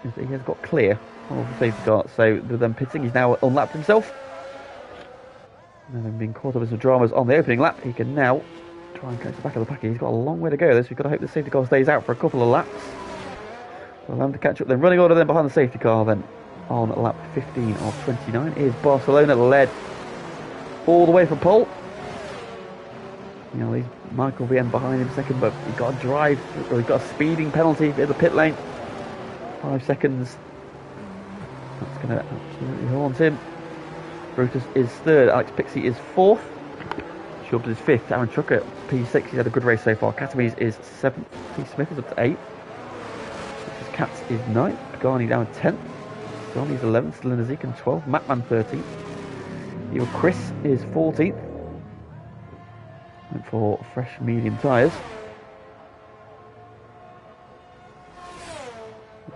is that he has got clear of the safety car, so with them pitting, he's now unlapped himself. And then being caught up in some dramas on the opening lap, he can now try and catch the back of the pack. He's got a long way to go, so we've got to hope the safety car stays out for a couple of laps. We'll allow him to catch up then. Running order then behind the safety car then on lap 15 of 29 is Barcelona, led all the way from pole. You know, he's Michael VN behind him second, but he got a drive, or he got a speeding penalty in the pit lane. 5 seconds. That's going to absolutely haunt him. Brutus is third. Alex Pixie is fourth. Chubbs is fifth. Aaron Trucker, P6. He's had a good race so far. Katamis is seventh. T. Smith is up to eighth. Katz is ninth. Pagani down 10th. Johnny's 11th. Linezeken 12th. Matman 13th. Your Chris is 14th. Went for fresh medium tyres.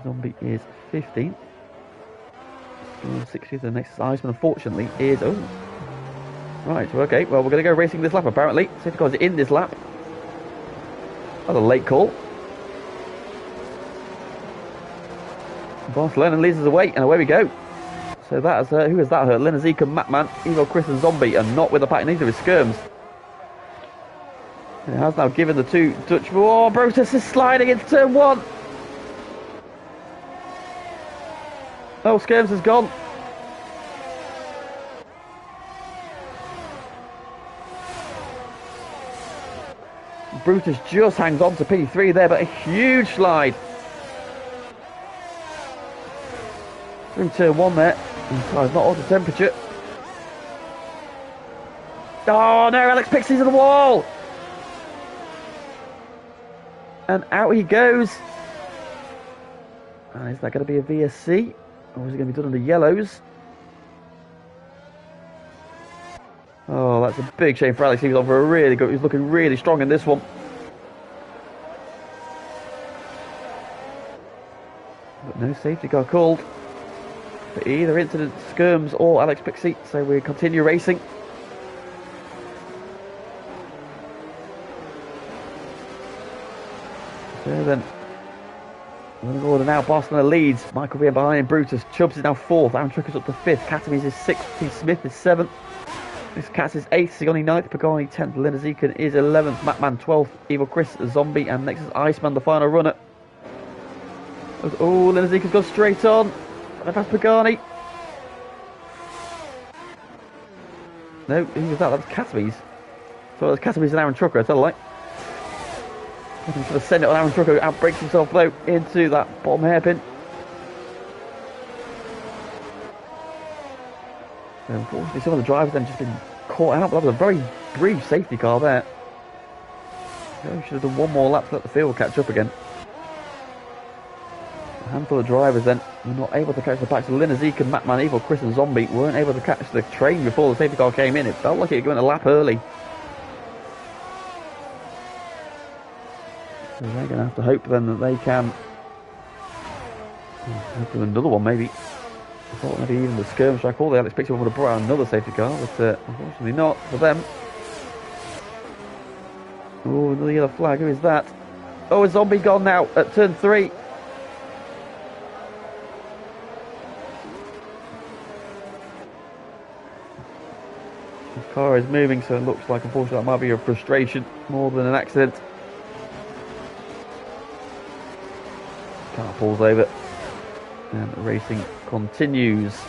Zombie is 15th. 60th, the next Iceman, unfortunately, is... Oh. Right, okay, well, we're going to go racing this lap, apparently. Safety car's in this lap. That's a late call. Barcelona leads us away, and away we go. So that is, who is that hurt? Linazika, Matman, Evo, Chris and Zombie, and not with the pack, neither is Skirms. It has now given the two Dutch... Oh, Brutus is sliding into turn one. Oh, Skirms has gone. Brutus just hangs on to P3 there, but a huge slide. Through turn one there. Inside, not on the temperature. Oh no, Alex Pixie's in the wall. And out he goes. And is that going to be a VSC? Or is it going to be done under yellows? Oh, that's a big shame for Alex. He was on for a really good... He's looking really strong in this one. But no safety car called for either incident, Skirms or Alex Pixie. So we continue racing. So then, order now. Barcelona leads. Michael Beer behind Brutus. Chubbs is now fourth. Aaron Trucker's up to fifth. Katamis is sixth. T. Smith is seventh. This Katz is 8th, Sigoni 9th, Pagani 10th, Linazikan is 11th, Matman 12th, Evil Chris, Zombie, and next is Iceman, the final runner. Oh, Linazikan's gone straight on, and that's Pagani. No, who was that? That was Katamis. So it was Katamis and Aaron Trucker, I tell a lie. I think he's going to send it on Aaron Trucker, outbreaks himself though into that bottom hairpin. Unfortunately, some of the drivers then just been caught out, but that was a very brief safety car there. Should have done one more lap to let the field catch up again. A handful of drivers then were not able to catch the pack. So Linazika, Matman, Evil, Chris and Zombie weren't able to catch the train before the safety car came in. It felt like it went a lap early. So they're going to have to hope then that they can... Hopefully another one maybe. I thought maybe even the skirmish track or the Alex Pixie would have brought out another safety car, but unfortunately not for them. Oh, another yellow flag. Who is that? Oh, a Zombie gone now at turn 3. His car is moving, so it looks like unfortunately that might be a frustration more than an accident. Car pulls over. And the racing continues.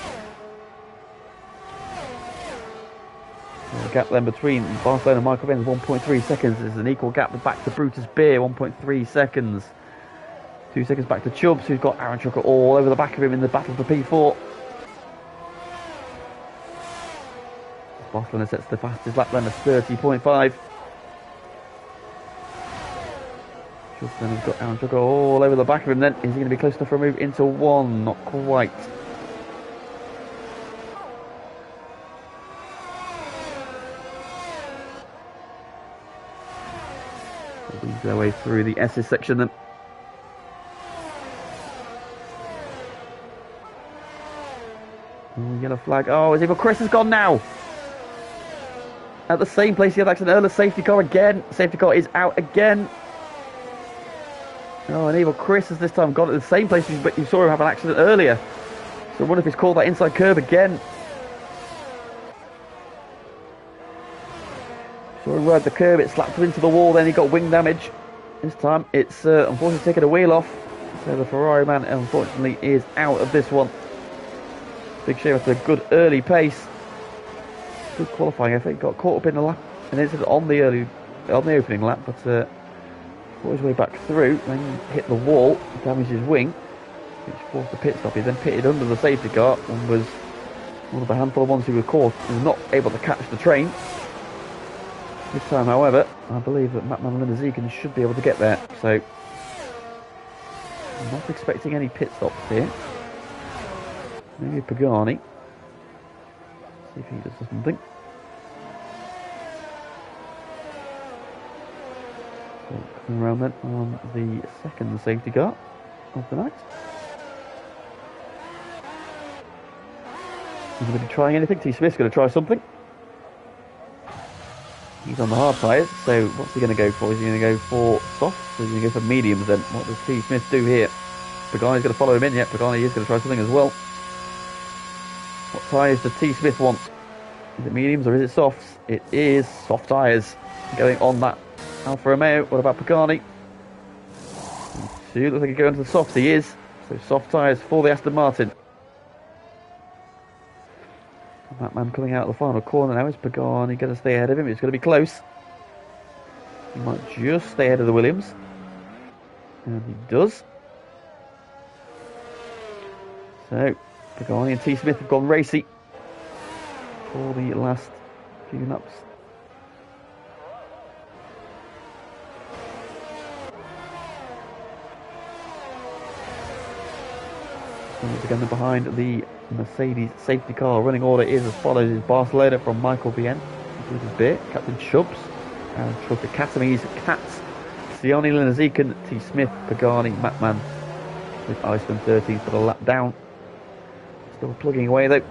The gap then between Barcelona and Michael Benz 1.3 seconds. There's an equal gap back to Brutus Beer, 1.3 seconds. 2 seconds back to Chubbs, who's got Aaron Trucker all over the back of him in the battle for P4. Barcelona sets the fastest lap then at 30.5. Then he's got Aaron Trucker all over the back of him then. Is he going to be close enough for a move into one? Not quite. They'll weave their way through the S's section then. Oh, yellow flag. Oh, is it? But Chris has gone now. At the same place he had accident earlier. Safety car again. Safety car is out again. Oh, and Evil Chris has this time gone at the same place, but you saw him have an accident earlier. So I wonder if he's called that inside curb again. Saw him ride the curb, it slapped him into the wall, then he got wing damage. This time it's unfortunately taken a wheel off. So the Ferrari man unfortunately is out of this one. Big shame after a good early pace. Good qualifying effort. He got caught up in an incident on the opening lap, but fought his way back through, then hit the wall, damaged his wing, which forced a pit stop. He then pitted under the safety car and was one of the handful of ones who were caught and not able to catch the train. This time, however, I believe that Matman and Linazika should be able to get there, so I'm not expecting any pit stops here. Maybe Pagani. See if he does something. So coming around then on the second safety car of the night. Is he going to be trying anything? T. Smith's going to try something. He's on the hard tyres, so what's he going to go for? Is he going to go for softs, or is he going to go for mediums then? What does T. Smith do here? Pagani's going to follow him in, yeah, Pagani is going to try something as well. What tyres does T. Smith want? Is it mediums or is it softs? It is soft tyres going on that Alfa Romeo. What about Pagani? Looks like he's going to the softs, he is. So soft tyres for the Aston Martin. And that man coming out of the final corner now is Pagani. Going to stay ahead of him. It's going to be close. He might just stay ahead of the Williams. And he does. So, Pagani and T. Smith have gone racy for the last few laps. Once again, they're behind the Mercedes safety car. Running order is as follows: is Barcelona from Michael Bien, Lucas Beer, Captain Chubbs, and Truck Academies, Katz, Sione Linaziken, T. Smith, Pagani, Matman, with Iceland 13th for the lap down. Still plugging away though.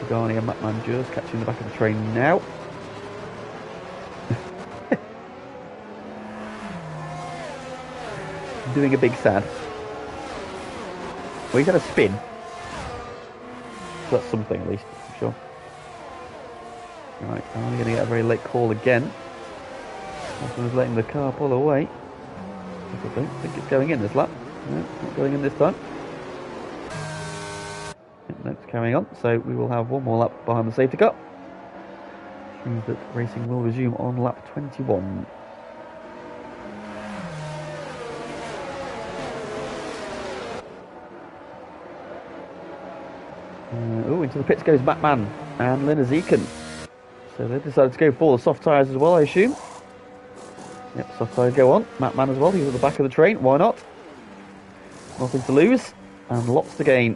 Pagani and Matman just catching the back of the train now. Doing a big sad. Well, he's had a spin. So that's something at least, I'm sure. Right, I'm only going to get a very late call again. Austin is letting the car pull away. I don't think it's going in this lap. No, it's not going in this time. No, it's carrying on. So we will have one more lap behind the safety car. Which means that racing will resume on lap 21. Into the pits goes Batman and Linaziken. So they decided to go for the soft tyres as well, I assume. Yep, soft tyres go on. Batman as well, he's at the back of the train, why not? Nothing to lose, and lots to gain.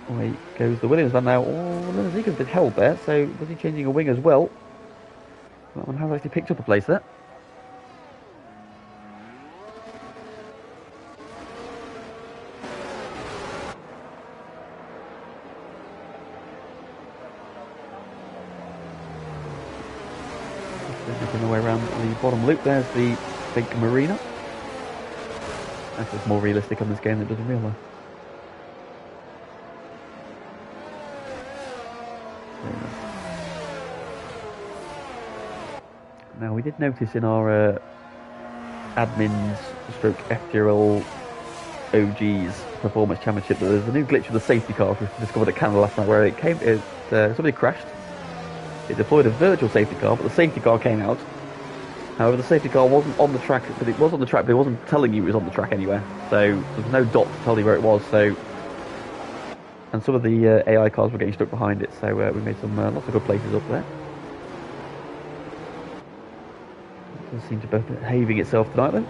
Away goes the Williams van now. Oh, Linaziken's been held there, so was he changing a wing as well? That one has actually picked up a place there. Making the way around the bottom loop, there's the big marina. That's just more realistic on this game than it does in real life. Now we did notice in our admins stroke FTRL OG's performance championship that there's a new glitch with the safety car, which we discovered at Canada last night, where it came, somebody crashed. It deployed a virtual safety car, but the safety car came out. However, the safety car wasn't on the track, but it was on the track, but it wasn't telling you it was on the track anywhere. So there was no dot to tell you where it was. So, and some of the AI cars were getting stuck behind it. So we made some lots of good places up there. It doesn't seem to be behaving itself tonight, though.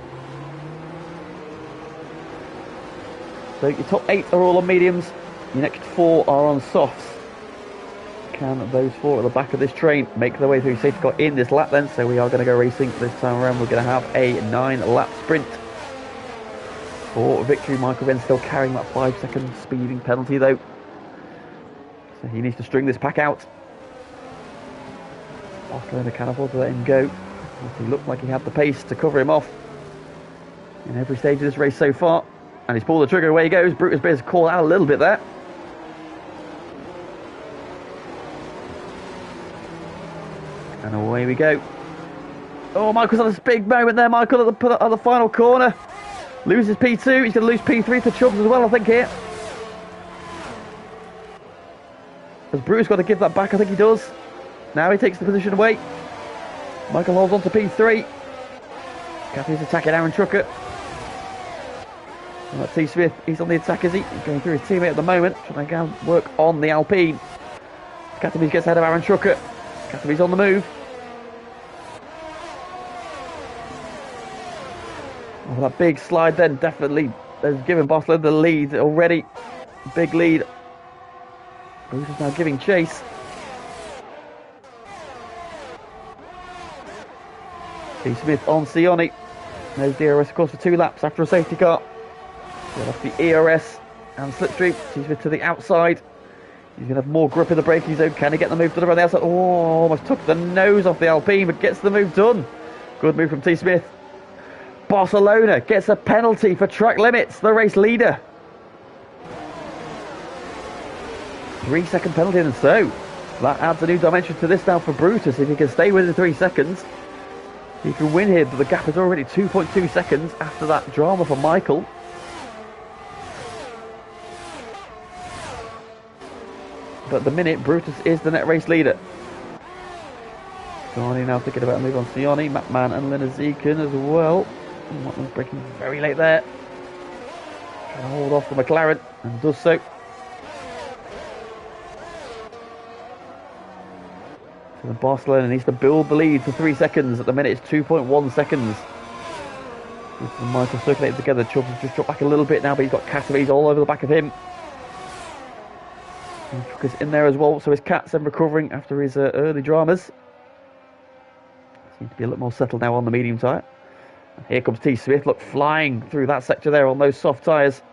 So your top 8 are all on mediums. Your next 4 are on softs. Can those 4 at the back of this train make their way through safety car in this lap then? So we are going to go racing this time around. We're going to have a 9-lap sprint for victory. Michael Venn still carrying that 5-second speeding penalty though. So he needs to string this pack out. Barcelona can't afford to let him go. He looked like he had the pace to cover him off in every stage of this race so far. And he's pulled the trigger, away he goes. Brutus Bears called out a little bit there. And away we go. Oh, Michael's on this big moment there. Michael at the final corner. Loses P2. He's going to lose P3 to Chubbs as well, I think, here. Has Bruce got to give that back? I think he does. Now he takes the position away. Michael holds on to P3. Cathy's attacking Aaron Trucker. T. Smith, he's on the attack, is he? He's going through his teammate at the moment, trying to work on the Alpine. Cathy gets ahead of Aaron Trucker. Cathy's on the move. Oh, that big slide then definitely has given Barcelona the lead already. Big lead. Bruce is now giving chase. T. Smith on Sione. There's DRS, of course, for 2 laps after a safety car. So that's the ERS and slipstream. T. Smith to the outside. He's going to have more grip in the braking zone. Can he get the move done around the outside? Oh, almost took the nose off the Alpine, but gets the move done. Good move from T. Smith. Barcelona gets a penalty for track limits, the race leader. 3-second penalty, and so that adds a new dimension to this now for Brutus. If he can stay within 3 seconds, he can win here, but the gap is already 2.2 seconds after that drama for Michael. But at the minute, Brutus is the net race leader. Sione now thinking about a move on Sione, Mapman and Lenaziken as well. Mapman's braking very late there. Trying to hold off the McLaren, and does so. So the Barcelona needs to build the lead to 3 seconds. At the minute, it's 2.1 seconds. With Michael circulating together, Chubbs has just dropped back a little bit now, but he's got Casares all over the back of him. And Truck is in there as well, so his Cat's recovering after his early dramas. Seems to be a little more settled now on the medium tyre. And here comes T. Smith, look, flying through that sector there on those soft tyres.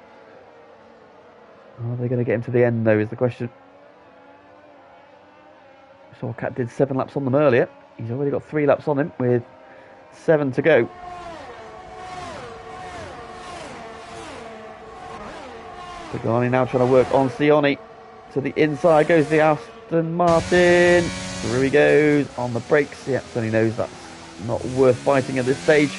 Are they going to get him to the end, though, is the question. Saw Cat did 7 laps on them earlier. He's already got 3 laps on him with 7 to go. Pagani now trying to work on Sione. To the inside goes the Aston Martin. Through he goes on the brakes. Yeah, so he knows that's not worth fighting at this stage.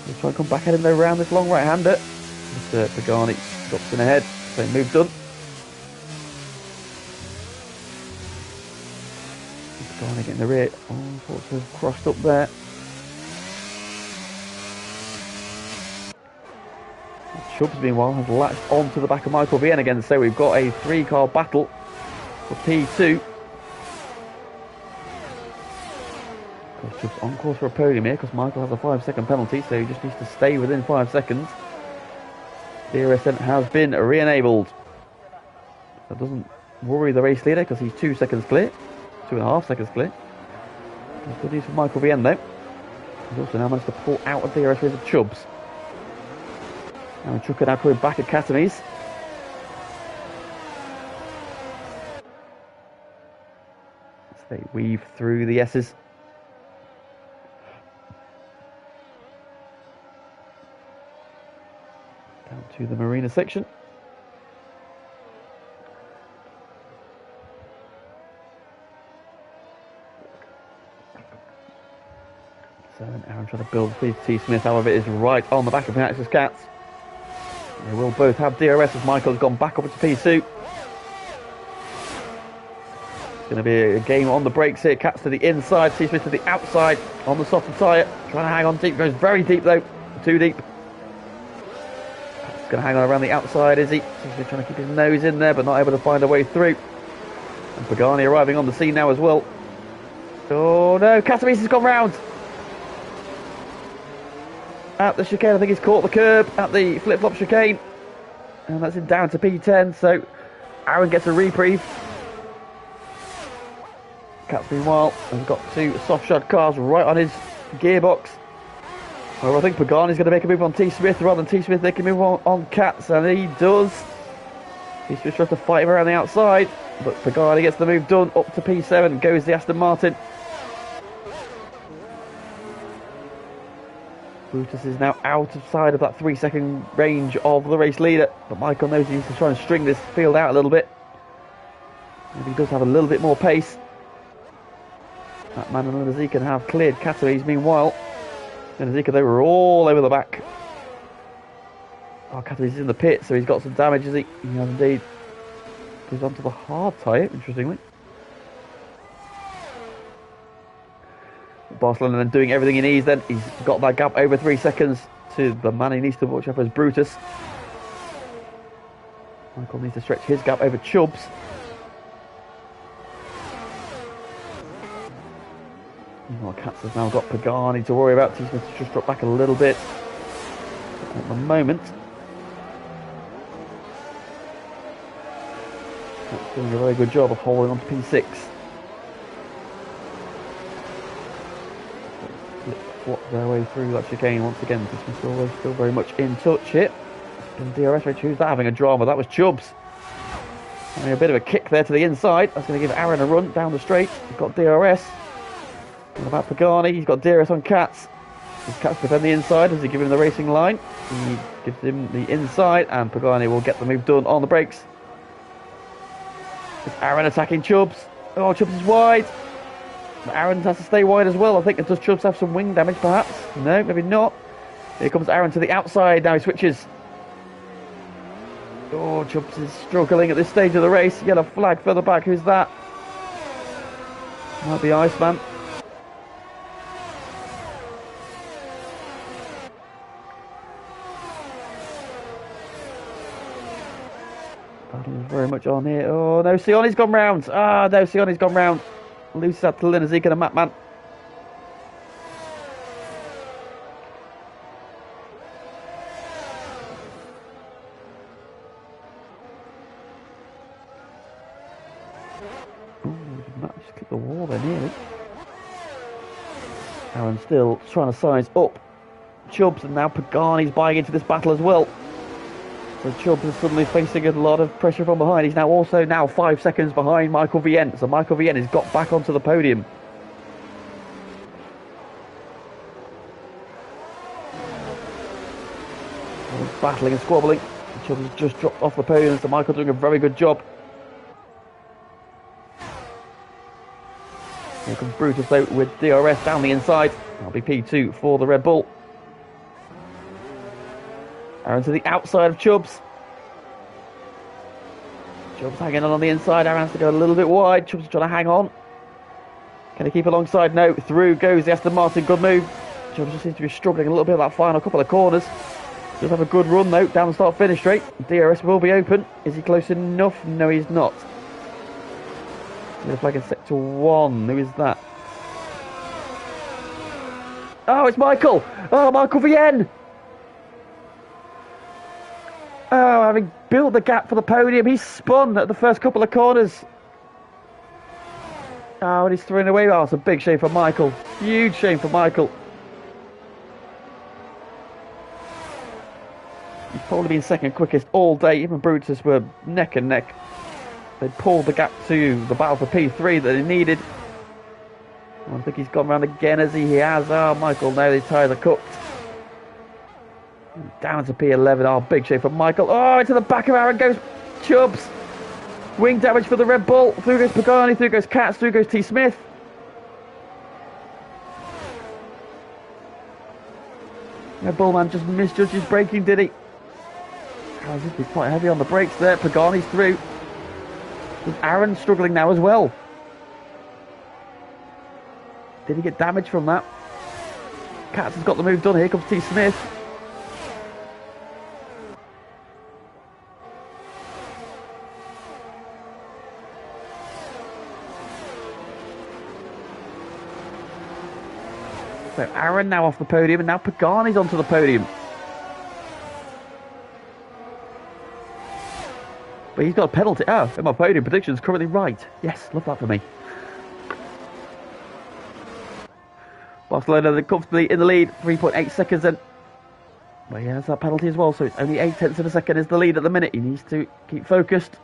He'll try and come back at him though around this long right-hander. Mr. Pagani drops in ahead. Same move done. Pagani getting the rear. All sorts of crossed up there. Chubbs, meanwhile, has latched onto the back of Michael Vienne again, so we've got a 3-car battle for P2. Chubbs on course for a podium here, because Michael has a 5-second penalty, so he just needs to stay within 5 seconds. DRS has been re-enabled. That doesn't worry the race leader, because he's 2 seconds clear. 2.5 seconds clear. Good news for Michael Vienne, though. He's also now managed to pull out of DRS with Chubbs. And Trucker now coming back at Casares. As they weave through the S's. Down to the Marina section. So Aaron trying to build with T. Smith, however, is right on the back of Max's Cats. They will both have DRS as Michael's gone back up into P2. It's going to be a game on the brakes here. Cats to the inside, T. Smith to the outside on the softer tyre. Trying to hang on deep, goes very deep though, too deep. Cats going to hang on around the outside, is he? T. Smith trying to keep his nose in there, but not able to find a way through. And Pagani arriving on the scene now as well. Oh no, Casares has gone round. At the chicane, I think he's caught the curb at the flip-flop chicane. And that's him down to P10, so Aaron gets a reprieve. Cats, meanwhile, has got 2 soft shod cars right on his gearbox. Well, I think Pagani's going to make a move on T. Smith rather than T. Smith making a move on Cats, and he does. T. Smith tries to fight him around the outside, but Pagani gets the move done. Up to P7 goes the Aston Martin. Brutus is now outside of that 3-second range of the race leader, but Michael knows he needs to try and string this field out a little bit. And he does have a little bit more pace. That man and Lenaziken have cleared Casares. Meanwhile, Lenaziken, they were all over the back. Oh, Casares is in the pit, so he's got some damage, is he? He has indeed. Goes onto the hard tyre, interestingly. Barcelona then doing everything he needs then. He's got that gap over 3 seconds to the man he needs to watch out as Brutus. Michael needs to stretch his gap over Chubbs. Meanwhile, Katz has now got Pagani to worry about. He's going to just drop back a little bit at the moment. That's doing a very good job of holding on to P6. swat their way through that chicane once again. This still very much in touch here. And DRS, who's that having a drama? That was Chubbs. Having a bit of a kick there to the inside. That's going to give Aaron a run down the straight. He's got DRS. What about Pagani? He's got DRS on Katz. Does Katz defend the inside? Does he give him the racing line? He gives him the inside, and Pagani will get the move done on the brakes. It's Aaron attacking Chubbs. Oh, Chubbs is wide. Aaron has to stay wide as well, I think. Does Chubbs have some wing damage, perhaps? No, maybe not. Here comes Aaron to the outside. Now he switches. Oh, Chubbs is struggling at this stage of the race. Yellow flag further back. Who's that? Might be Iceman. Battle is very much on here. Oh, no, Sioni's gone round. Ah, no, Sioni's gone round. Loses out to Linezik and a Mapman. Just kick the wall there nearly. Aaron still trying to size up Chubbs, and now Pagani's buying into this battle as well. So Chubbs is suddenly facing a lot of pressure from behind. He's now 5 seconds behind Michael Vienne. So Michael Vienne has got back onto the podium. Battling and squabbling. Chubbs has just dropped off the podium, so Michael doing a very good job. Here comes Brutus though with DRS down the inside. That'll be P2 for the Red Bull. Aaron to the outside of Chubbs. Chubbs hanging on the inside. Aaron has to go a little bit wide. Chubbs is trying to hang on. Can he keep alongside? No. Through goes the Aston Martin. Good move. Chubbs just seems to be struggling a little bit that final couple of corners. Does have a good run though. Down the start finish straight. DRS will be open. Is he close enough? No, he's not. The flag in sector 1. Who is that? Oh, it's Michael. Oh, Michael Vienne. Oh, having built the gap for the podium, he's spun at the first couple of corners. Oh, and he's thrown away. Oh, it's a big shame for Michael. Huge shame for Michael. He's probably been second quickest all day. Him and Brutus were neck and neck. They pulled the gap to the battle for P3 that he needed. I think he's gone round again as he has. Oh, Michael, now the tyres are cooked. Down to P11. Oh, big shame for Michael. Oh, into the back of Aaron goes Chubbs. Wing damage for the Red Bull. Through goes Pagani. Through goes Katz. Through goes T. Smith. Red Bull man just misjudged his braking, did he? Oh, he's been quite heavy on the brakes there. Pagani's through. Is Aaron struggling now as well? Did he get damage from that? Katz has got the move done. Here comes T. Smith. So Aaron now off the podium, and now Pagani's onto the podium. But he's got a penalty. Oh, and my podium prediction's currently right. Yes, love that for me. Barcelona then comfortably in the lead, 3.8 seconds in. But he has that penalty as well, so it's only 0.8 of a second is the lead at the minute. He needs to keep focused.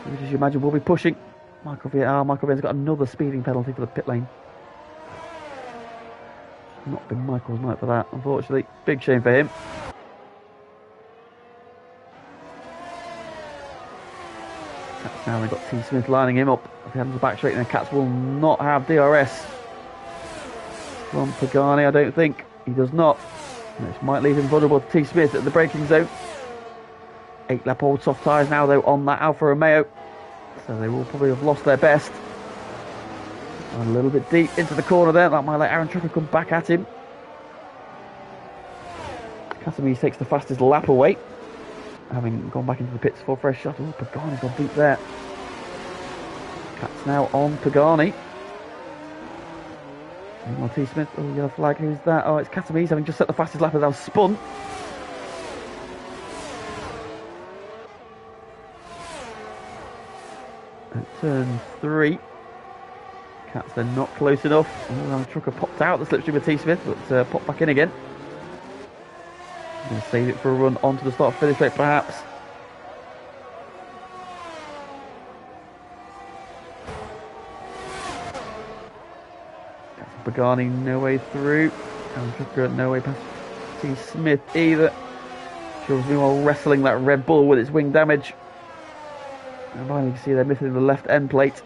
Which, as you imagine, will be pushing. Michael Vienne's got another speeding penalty for the pit lane. Not been Michael's night for that, unfortunately. Big shame for him. Katz now they've got T. Smith lining him up. If he has the back straight, then Katz will not have DRS from Pagani, I don't think. He does not. Which might leave him vulnerable to T. Smith at the braking zone. 8 lap old soft tyres now though on that Alfa Romeo. So they will probably have lost their best. And a little bit deep into the corner there. That might let Aaron Trucker come back at him. Casamese takes the fastest lap away, having gone back into the pits for a fresh shot. Oh, Pagani's gone deep there. Katz now on Pagani. T. Smith. Oh, yellow flag. Who's that? Oh, it's Casamese having just set the fastest lap as I was spun. At turn 3. Cats then not close enough. Oh, Trucker popped out the slipstream of T. Smith, but popped back in again. Going to save it for a run onto the start-finish straight, perhaps. Pagani no way through. And Trucker no way past T. Smith either. She was meanwhile wrestling that Red Bull with its wing damage. And behind you can see they're missing the left end plate.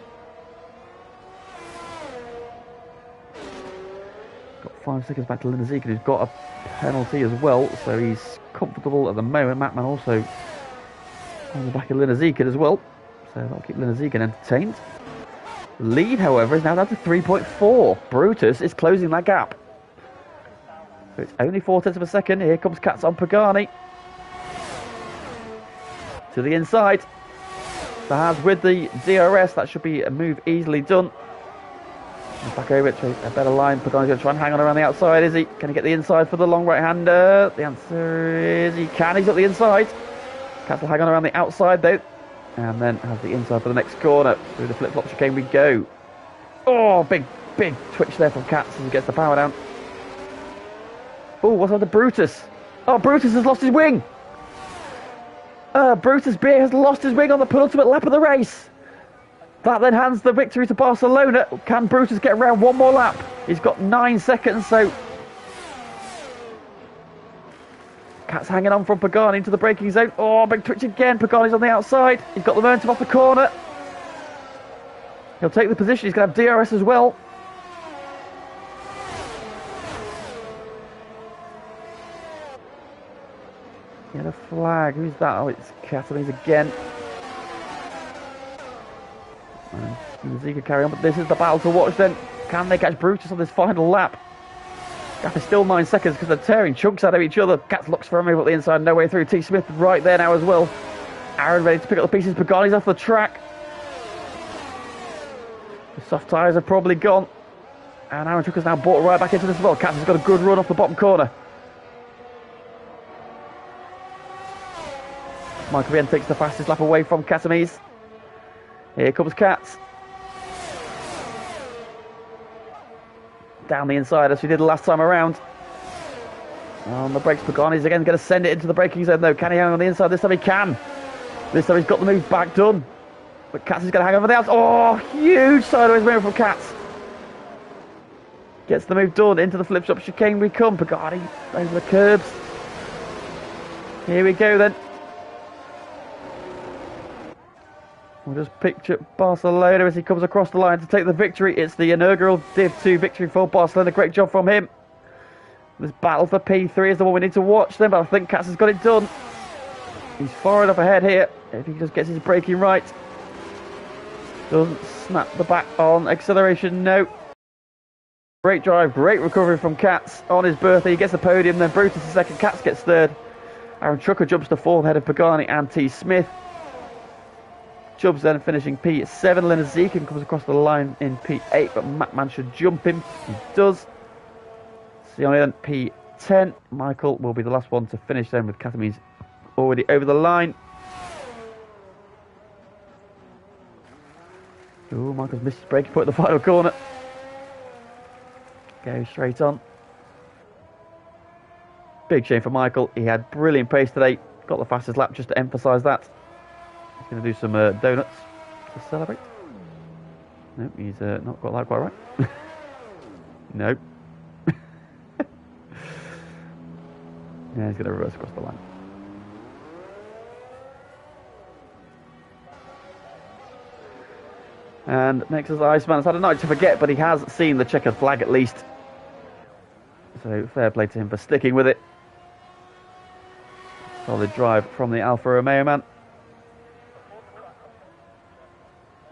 Got 5 seconds back to Lindezieken, who's got a penalty as well, so he's comfortable at the moment. Matman also on the back of Lindezieken as well, so that'll keep Lindezieken entertained. Lead, however, is now down to 3.4. Brutus is closing that gap. So it's only 4/10 of a second. Here comes Cats on Pagani. To the inside. The hands with the DRS. That should be a move easily done. Back over it to a better line. Pagani's going to try and hang on around the outside, is he? Can he get the inside for the long right-hander? The answer is he can. He's got the inside. Cats will hang on around the outside, though. And then has the inside for the next corner. Through the flip-flop chicane we go. Oh, big twitch there from Cats as he gets the power down. Oh, what's on the Brutus? Oh, Brutus has lost his wing. Brutus Beer has lost his wing on the penultimate lap of the race. That then hands the victory to Barcelona. Can Brutus get around one more lap? He's got 9 seconds, so... Cat's hanging on from Pagani into the braking zone. Oh, big twitch again. Pagani's on the outside. He's got the momentum off the corner. He'll take the position. He's going to have DRS as well. Get a flag. Who's that? Oh, it's Catalans again. And Zika carry on, but this is the battle to watch then. Can they catch Brutus on this final lap? Gap is still 9 seconds because they're tearing chunks out of each other. Cats looks for a move at the inside, no way through. T. Smith right there now as well. Aaron ready to pick up the pieces. Pagani's off the track. The soft tyres are probably gone. And Aaron Trucker's now brought right back into this as well. Cats has got a good run off the bottom corner. Michael Bien takes the fastest lap away from Catamese. Here comes Cats. Down the inside as we did the last time around. On the brakes, Pagani's again going to send it into the braking zone though. Can he hang on the inside? This time he can. This time he's got the move back done. But Cats is going to hang over the outside. Oh, huge sideways move from Cats. Gets the move done into the flip flop chicane we come. Pagani over the curbs. Here we go then. We'll just picture Barcelona as he comes across the line to take the victory. It's the inaugural Div 2 victory for Barcelona. Great job from him. This battle for P3 is the one we need to watch then, but I think Cats has got it done. He's far enough ahead here. If he just gets his braking right. Doesn't snap the back on. Acceleration, no. Great drive, great recovery from Cats on his birthday. He gets the podium, then Brutus is second, Cats gets third. Aaron Trucker jumps to fourth ahead of Pagani and T. Smith. Chubbs then finishing P7. Lindezieken comes across the line in P8, but Matman should jump him. He does. Sione then P10. Michael will be the last one to finish then with Catamese already over the line. Oh, Michael's missed his braking point at the final corner. Go straight on. Big shame for Michael. He had brilliant pace today. Got the fastest lap just to emphasise that. He's going to do some donuts to celebrate. Nope, he's not got that quite right. Nope. Yeah, he's going to reverse across the line. And next is Iceman. It's had a night to forget, but he has seen the checkered flag at least. So fair play to him for sticking with it. Solid drive from the Alfa Romeo man.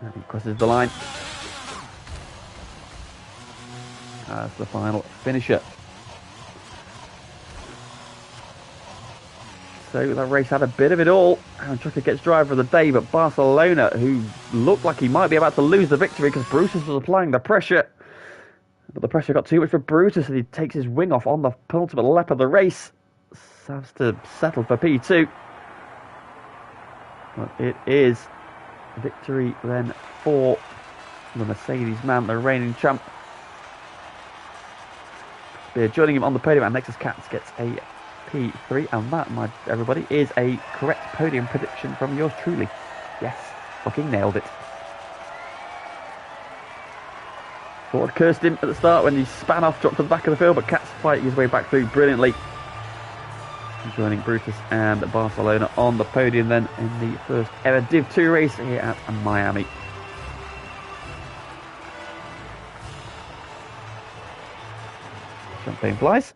And he crosses the line. That's the final finisher. So that race had a bit of it all. Aaron Trucker gets driver of the day, but Barcelona, who looked like he might be about to lose the victory because Brutus was applying the pressure. But the pressure got too much for Brutus and he takes his wing off on the penultimate lap of the race. Has to settle for P2. But it is victory then for the Mercedes man, the reigning champ. Spear joining him on the podium, and Nexus Cats gets a P3, and that, my everybody, is a correct podium prediction from yours truly. Yes, fucking nailed it. Thought I'd cursed him at the start when he span off, dropped to the back of the field, but Cats fighting his way back through brilliantly. Joining Brutus and Barcelona on the podium then in the first ever Div 2 race here at Miami. Champagne flies.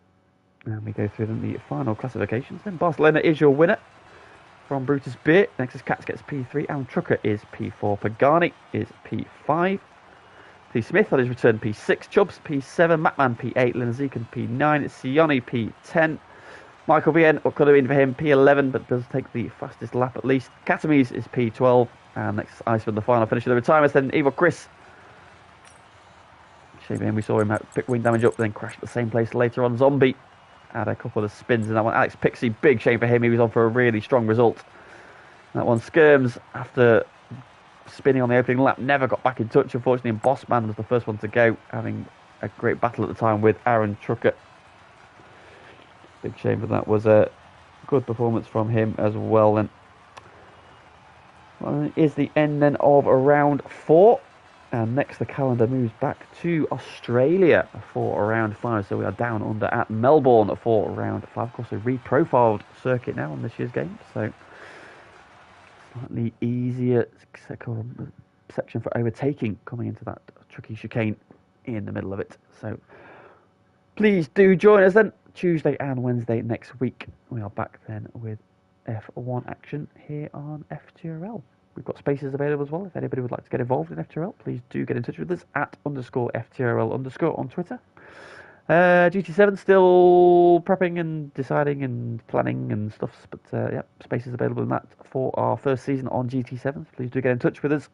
And we go through the final classifications then. Barcelona is your winner from Brutus Beer. Nexus Cats gets P3. Aaron Trucker is P4. Pagani is P5. P. Smith on his return P6. Chubbs P7. Matman P8. Linziken P9. Sione P10. Michael Vien, what could have been for him, P11, but does take the fastest lap at least. Katamis is P12. And next Iceman, the final finish of the retirements. Then Evil Chris. Shame him, we saw him pick wing damage up, then crash at the same place later on. Zombie had a couple of spins in that one. Alex Pixie, big shame for him. He was on for a really strong result. That one, Skirms, after spinning on the opening lap, never got back in touch, unfortunately. And Bossman was the first one to go, having a great battle at the time with Aaron Trucker. Big shame for that. Was a good performance from him as well. Then well, is the end then of round 4. And next the calendar moves back to Australia for round 5. So we are down under at Melbourne for round 5. Of course, a reprofiled circuit now on this year's game. So slightly easier section for overtaking coming into that tricky chicane in the middle of it. So please do join us then Tuesday and Wednesday next week. We are back then with F1 action here on FTRL. We've got spaces available as well. If anybody would like to get involved in FTRL, please do get in touch with us at _FTRL_ on Twitter. GT7 still prepping and deciding and planning and stuff, but yeah, spaces available in that for our first season on GT7. Please do get in touch with us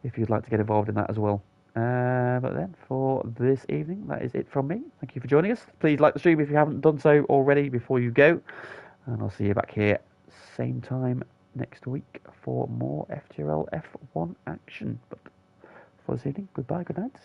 if you'd like to get involved in that as well. But then for this evening, that is it from me. Thank you for joining us. Please like the stream if you haven't done so already before you go, and I'll see you back here same time next week for more FTRL F1 action. But for this evening, goodbye, good night.